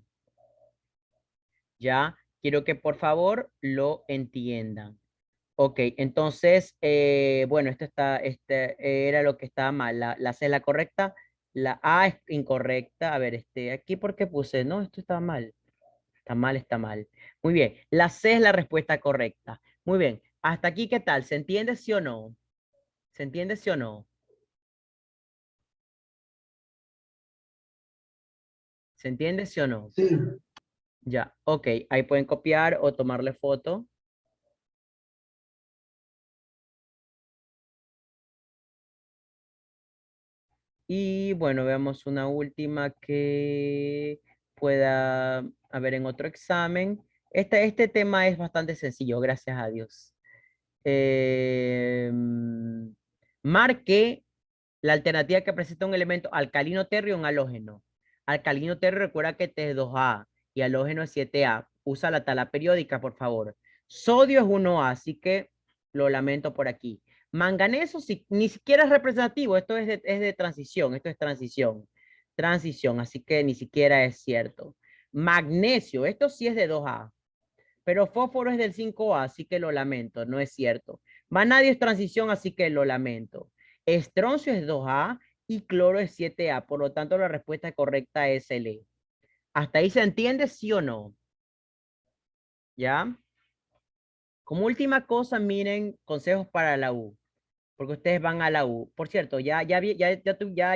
Ya, quiero que por favor lo entiendan. Ok, entonces, bueno, este era lo que estaba mal. La C es la correcta, la A es incorrecta. A ver, aquí por qué puse, no, esto está mal. Está mal, está mal. Muy bien, la C es la respuesta correcta. Muy bien, hasta aquí, ¿qué tal? ¿Se entiende sí o no? ¿Se entiende sí o no? ¿Se entiende sí o no? Sí, Ya, ok, ahí pueden copiar o tomarle foto. Y bueno, veamos una última que pueda haber en otro examen. Este tema es bastante sencillo, gracias a Dios. Marque la alternativa que presenta un elemento alcalino terrio o un halógeno. Alcalino terrio, recuerda que T es 2A y halógeno es 7A. Usa la tabla periódica, por favor. Sodio es 1A, así que lo lamento por aquí. Manganeso ni siquiera es representativo, esto es de transición, esto es transición. Transición, así que ni siquiera es cierto. Magnesio, esto sí es de 2A, pero fósforo es del 5A, así que lo lamento, no es cierto. Vanadio es transición, así que lo lamento. Estroncio es 2A y cloro es 7A, por lo tanto la respuesta correcta es L. ¿Hasta ahí se entiende, sí o no? ¿Ya? Como última cosa, miren, consejos para la U, porque ustedes van a la U. Por cierto, ya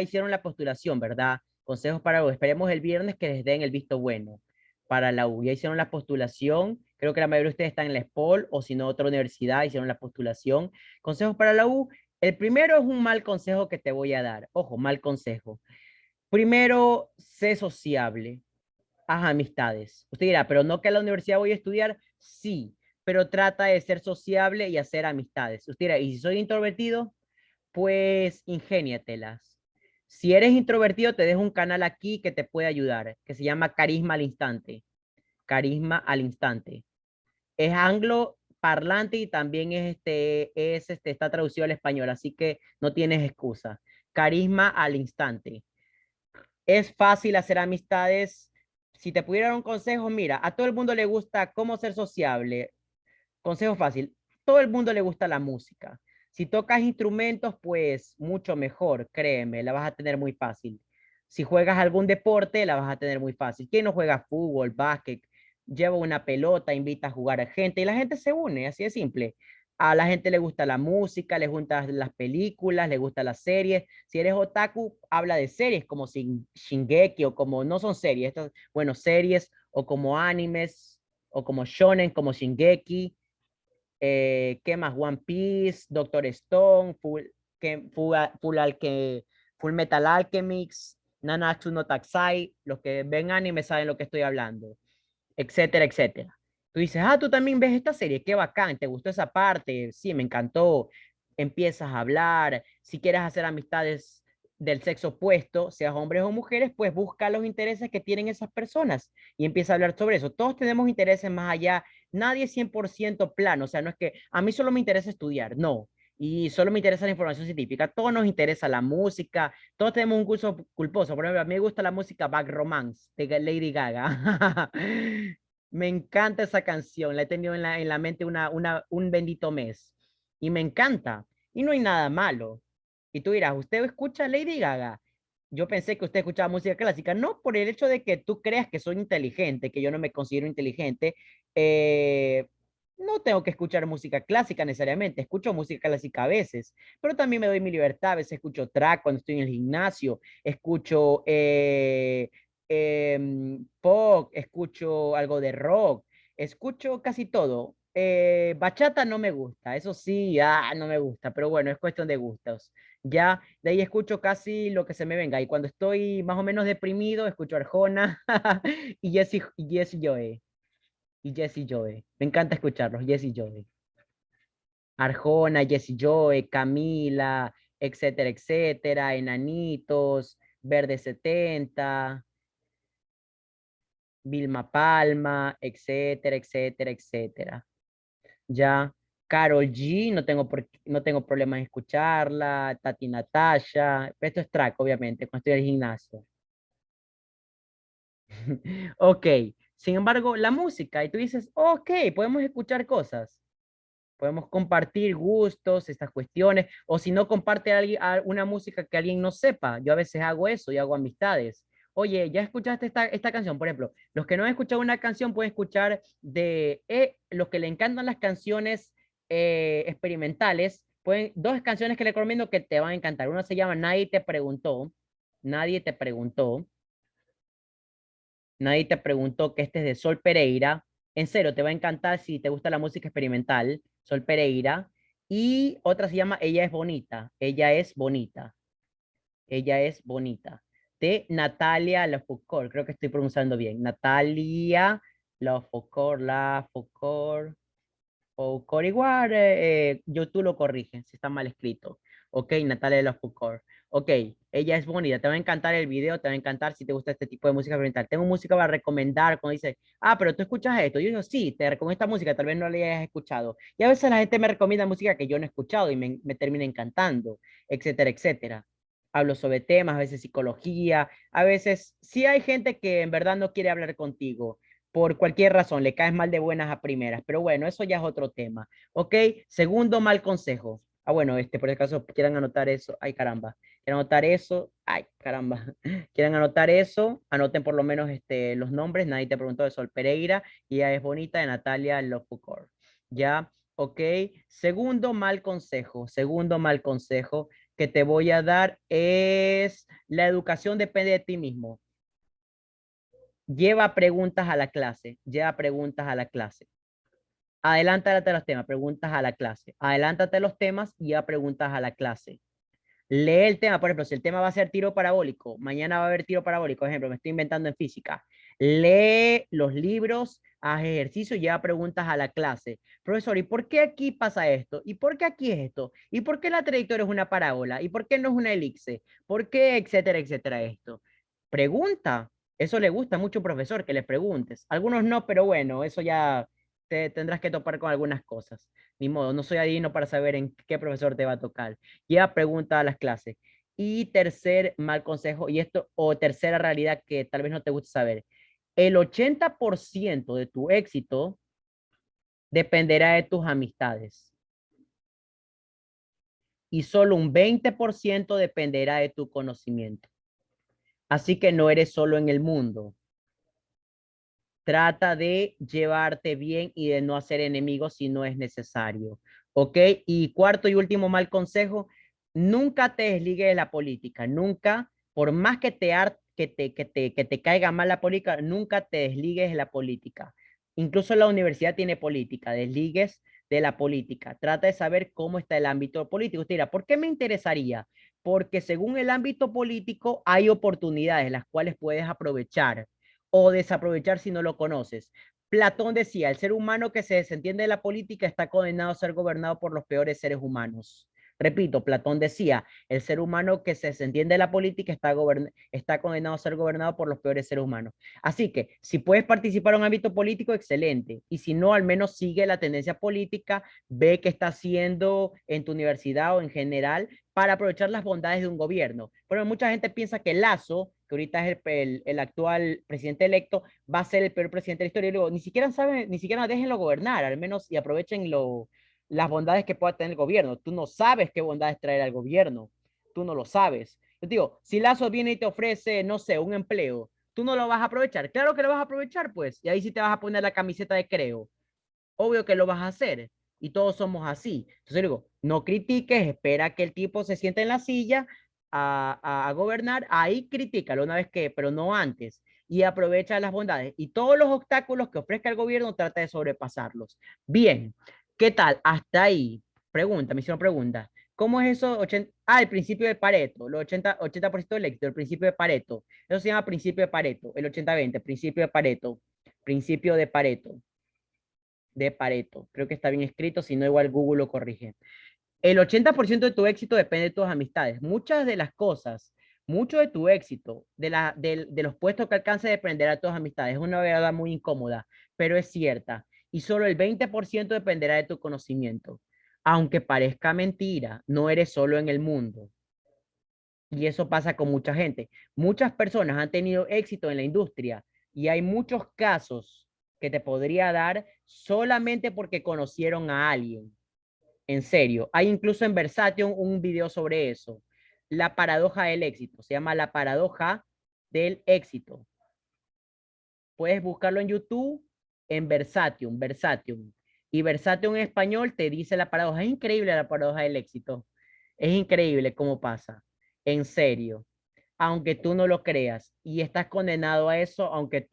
hicieron la postulación, ¿verdad? Consejos para la U. Esperemos el viernes que les den el visto bueno para la U. Ya hicieron la postulación. Creo que la mayoría de ustedes están en la SPOL o si no, otra universidad hicieron la postulación. Consejos para la U. El primero es un mal consejo que te voy a dar. Ojo, mal consejo. Primero, sé sociable, haz amistades. Usted dirá, pero no que a la universidad voy a estudiar. Sí, pero trata de ser sociable y hacer amistades. Usted dirá, ¿y si soy introvertido? Pues ingéniatelas. Si eres introvertido, te dejo un canal aquí que te puede ayudar, que se llama Carisma al Instante. Carisma al Instante. Es anglo parlante y también está traducido al español, así que no tienes excusa. Carisma al Instante. Es fácil hacer amistades. Si te pudiera dar un consejo, mira, a todo el mundo le gusta cómo ser sociable. Consejo fácil, todo el mundo le gusta la música. Si tocas instrumentos, pues mucho mejor, créeme, la vas a tener muy fácil. Si juegas algún deporte, la vas a tener muy fácil. ¿Quién no juega fútbol, básquet? Lleva una pelota, invita a jugar a gente y la gente se une, así de simple. A la gente le gusta la música, les gustan las películas, les gustan las series. Si eres otaku, habla de series como Shingeki o como, no son series, estas, bueno, series o como animes o como shonen, como Shingeki. ¿Qué más? One Piece, Doctor Stone, Full Metal Alchemist, Nanatsu no Taxai, los que ven anime saben lo que estoy hablando, etcétera, etcétera. Tú dices, ah, tú también ves esta serie, qué bacán, ¿te gustó esa parte? Sí, me encantó. Empiezas a hablar, si quieres hacer amistades, del sexo opuesto, seas hombres o mujeres, pues busca los intereses que tienen esas personas y empieza a hablar sobre eso. Todos tenemos intereses más allá, nadie es 100% plano, o sea, no es que a mí solo me interesa estudiar, no. Y solo me interesa la información científica. Todos nos interesa la música. Todos tenemos un gusto culposo. Por ejemplo, a mí me gusta la música Bad Romance de Lady Gaga. Me encanta esa canción. La he tenido en la mente un bendito mes. Y me encanta. Y no hay nada malo. Y tú dirás, ¿usted escucha Lady Gaga? Yo pensé que usted escuchaba música clásica, no por el hecho de que tú creas que soy inteligente, que yo no me considero inteligente, eh, no tengo que escuchar música clásica necesariamente, escucho música clásica a veces, pero también me doy mi libertad, a veces escucho track cuando estoy en el gimnasio, escucho pop, escucho algo de rock, escucho casi todo. Bachata no me gusta, eso sí, no me gusta, pero bueno, es cuestión de gustos. Ya, de ahí escucho casi lo que se me venga. Y cuando estoy más o menos deprimido, escucho Arjona y Jesse Joy. Y Jesse Joy. Me encanta escucharlos, Jesse Joy. Arjona, Jesse Joy, Camila, etcétera, etcétera, Enanitos, Verde 70, Vilma Palma, etcétera, etcétera, etcétera. Ya, Carol G, no tengo problemas en escucharla, Tati Natasha, esto es track, obviamente, cuando estoy en el gimnasio. Ok, sin embargo, la música, y tú dices, ok, podemos escuchar cosas, podemos compartir gustos, estas cuestiones, o si no, comparte una música que alguien no sepa. Yo a veces hago eso, y hago amistades. Oye, ¿ya escuchaste esta canción? Por ejemplo, los que no han escuchado una canción pueden escuchar los que le encantan las canciones experimentales, dos canciones que le recomiendo que te van a encantar. Una se llama Nadie te preguntó, Nadie te preguntó que este es de Sol Pereira. En serio, te va a encantar si te gusta la música experimental, Sol Pereira. Y otra se llama Ella es bonita. Ella es bonita. Ella es bonita. De Natalia Lafourcade. Creo que estoy pronunciando bien. Natalia Lafourcade. O Coriguar, yo tú lo corriges si está mal escrito. Ok, Natalia de los Foucault. Ok, ella es bonita. Te va a encantar el video, te va a encantar si te gusta este tipo de música experimental. Tengo música para recomendar cuando dice, pero tú escuchas esto. Yo digo, sí, te recomiendo esta música, tal vez no la hayas escuchado. Y a veces la gente me recomienda música que yo no he escuchado y me termina encantando, etcétera, etcétera. Hablo sobre temas, a veces psicología, a veces sí hay gente que en verdad no quiere hablar contigo por cualquier razón, le caes mal de buenas a primeras, pero bueno, eso ya es otro tema, ¿ok? Segundo mal consejo. Bueno, por el caso, quieran anotar eso, ay caramba, quieran anotar eso, ay caramba, quieran anotar eso, anoten por lo menos los nombres, nadie te preguntó de Sol Pereira, y ella es bonita, de Natalia Lofucor, ¿ya? ¿Ok? Segundo mal consejo que te voy a dar es, la educación depende de ti mismo. Lleva preguntas a la clase, lleva preguntas a la clase. Adelántate los temas, preguntas a la clase. Adelántate los temas y lleva preguntas a la clase. Lee el tema, por ejemplo, si el tema va a ser tiro parabólico, mañana va a haber tiro parabólico, por ejemplo, me estoy inventando en física. Lee los libros, haz ejercicio y lleva preguntas a la clase. Profesor, ¿y por qué aquí pasa esto? ¿Y por qué aquí es esto? ¿Y por qué la trayectoria es una parábola? ¿Y por qué no es una elipse? ¿Por qué, etcétera, etcétera, esto? Pregunta. Eso le gusta mucho, profesor, que le preguntes. Algunos no, pero bueno, eso ya te tendrás que topar con algunas cosas. Ni modo, no soy adivino para saber en qué profesor te va a tocar. Lleva pregunta a las clases. Y tercer mal consejo, y esto, o tercera realidad que tal vez no te guste saber, el 80% de tu éxito dependerá de tus amistades y solo un 20% dependerá de tu conocimiento. Así que no eres solo en el mundo. Trata de llevarte bien y de no hacer enemigos si no es necesario. ¿Ok? Y cuarto y último mal consejo, nunca te desligues de la política, nunca, por más que te caiga mal la política, nunca te desligues de la política. Incluso la universidad tiene política, desligues de la política. Trata de saber cómo está el ámbito político. Usted dirá, ¿por qué me interesaría? Porque según el ámbito político hay oportunidades las cuales puedes aprovechar o desaprovechar si no lo conoces. Platón decía, el ser humano que se desentiende de la política está condenado a ser gobernado por los peores seres humanos. Repito, Platón decía, el ser humano que se entiende de la política está condenado a ser gobernado por los peores seres humanos. Así que si puedes participar en un ámbito político, excelente. Y si no, al menos sigue la tendencia política, ve qué está haciendo en tu universidad o en general para aprovechar las bondades de un gobierno. Pero mucha gente piensa que Lazo, que ahorita es el actual presidente electo, va a ser el peor presidente de la historia. Y luego, ni siquiera saben, ni siquiera déjenlo gobernar, al menos y aprovechen las bondades que pueda tener el gobierno. Tú no sabes qué bondades traer al gobierno. Tú no lo sabes. Yo digo, si Lazo viene y te ofrece, no sé, un empleo, tú no lo vas a aprovechar. Claro que lo vas a aprovechar, pues. Y ahí sí te vas a poner la camiseta de creo. Obvio que lo vas a hacer. Y todos somos así. Entonces digo, no critiques, espera que el tipo se siente en la silla a gobernar. Ahí critícalo una vez que, pero no antes. Y aprovecha las bondades. Y todos los obstáculos que ofrezca el gobierno, trata de sobrepasarlos. Bien, ¿qué tal? Hasta ahí. Pregunta, me hicieron preguntas. ¿Cómo es eso? El principio de Pareto, los 80% del éxito, el principio de Pareto. Eso se llama principio de Pareto, el 80-20, principio de Pareto, principio de Pareto. Creo que está bien escrito, si no, igual Google lo corrige. El 80% de tu éxito depende de tus amistades. Muchas de las cosas, mucho de tu éxito, de los puestos que alcances, dependerá de tus amistades. Es una verdad muy incómoda, pero es cierta. Y solo el 20% dependerá de tu conocimiento. Aunque parezca mentira, no eres solo en el mundo. Y eso pasa con mucha gente. Muchas personas han tenido éxito en la industria y hay muchos casos que te podría dar solamente porque conocieron a alguien. En serio. Hay incluso en Versation un video sobre eso. La paradoja del éxito. Se llama la paradoja del éxito. Puedes buscarlo en YouTube en Versation. Y Versation en español te dice la paradoja. Es increíble la paradoja del éxito. Es increíble cómo pasa. En serio. Aunque tú no lo creas. Y estás condenado a eso, aunque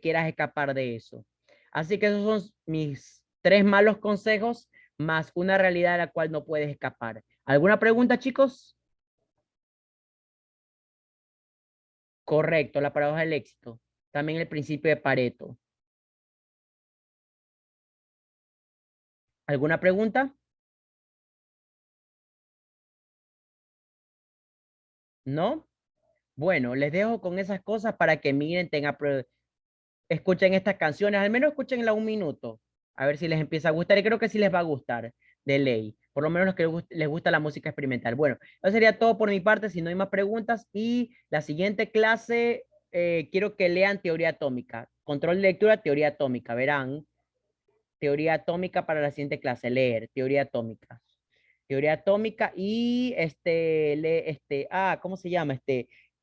quieras escapar de eso. Así que esos son mis 3 malos consejos más una realidad de la cual no puedes escapar. ¿Alguna pregunta, chicos? Correcto, la paradoja del éxito. También el principio de Pareto. ¿Alguna pregunta? ¿No? Bueno, les dejo con esas cosas para que miren, escuchen estas canciones, al menos escúchenla un minuto, a ver si les empieza a gustar, y creo que sí les va a gustar, de ley, por lo menos los que les gusta la música experimental. Bueno, eso sería todo por mi parte, si no hay más preguntas, y la siguiente clase quiero que lean teoría atómica, control de lectura, teoría atómica, verán, teoría atómica para la siguiente clase, leer, teoría atómica. Teoría atómica y ¿cómo se llama?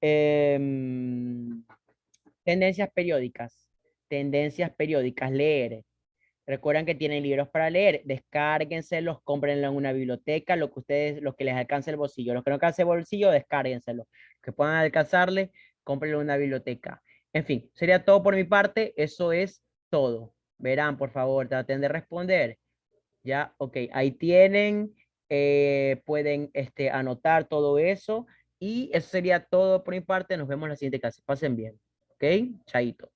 Em, tendencias periódicas. Tendencias periódicas, leer. Recuerden que tienen libros para leer, descárguenselos, cómprenlo en una biblioteca, lo que les alcance el bolsillo. Los que no alcance el bolsillo, descárguenselo. Que puedan alcanzarle, cómprenlo en una biblioteca. En fin, sería todo por mi parte. Eso es todo. Verán, por favor, traten de responder. Ya, ok, ahí tienen, pueden anotar todo eso. Y eso sería todo por mi parte. Nos vemos en la siguiente clase. Pasen bien. Ok, chaito.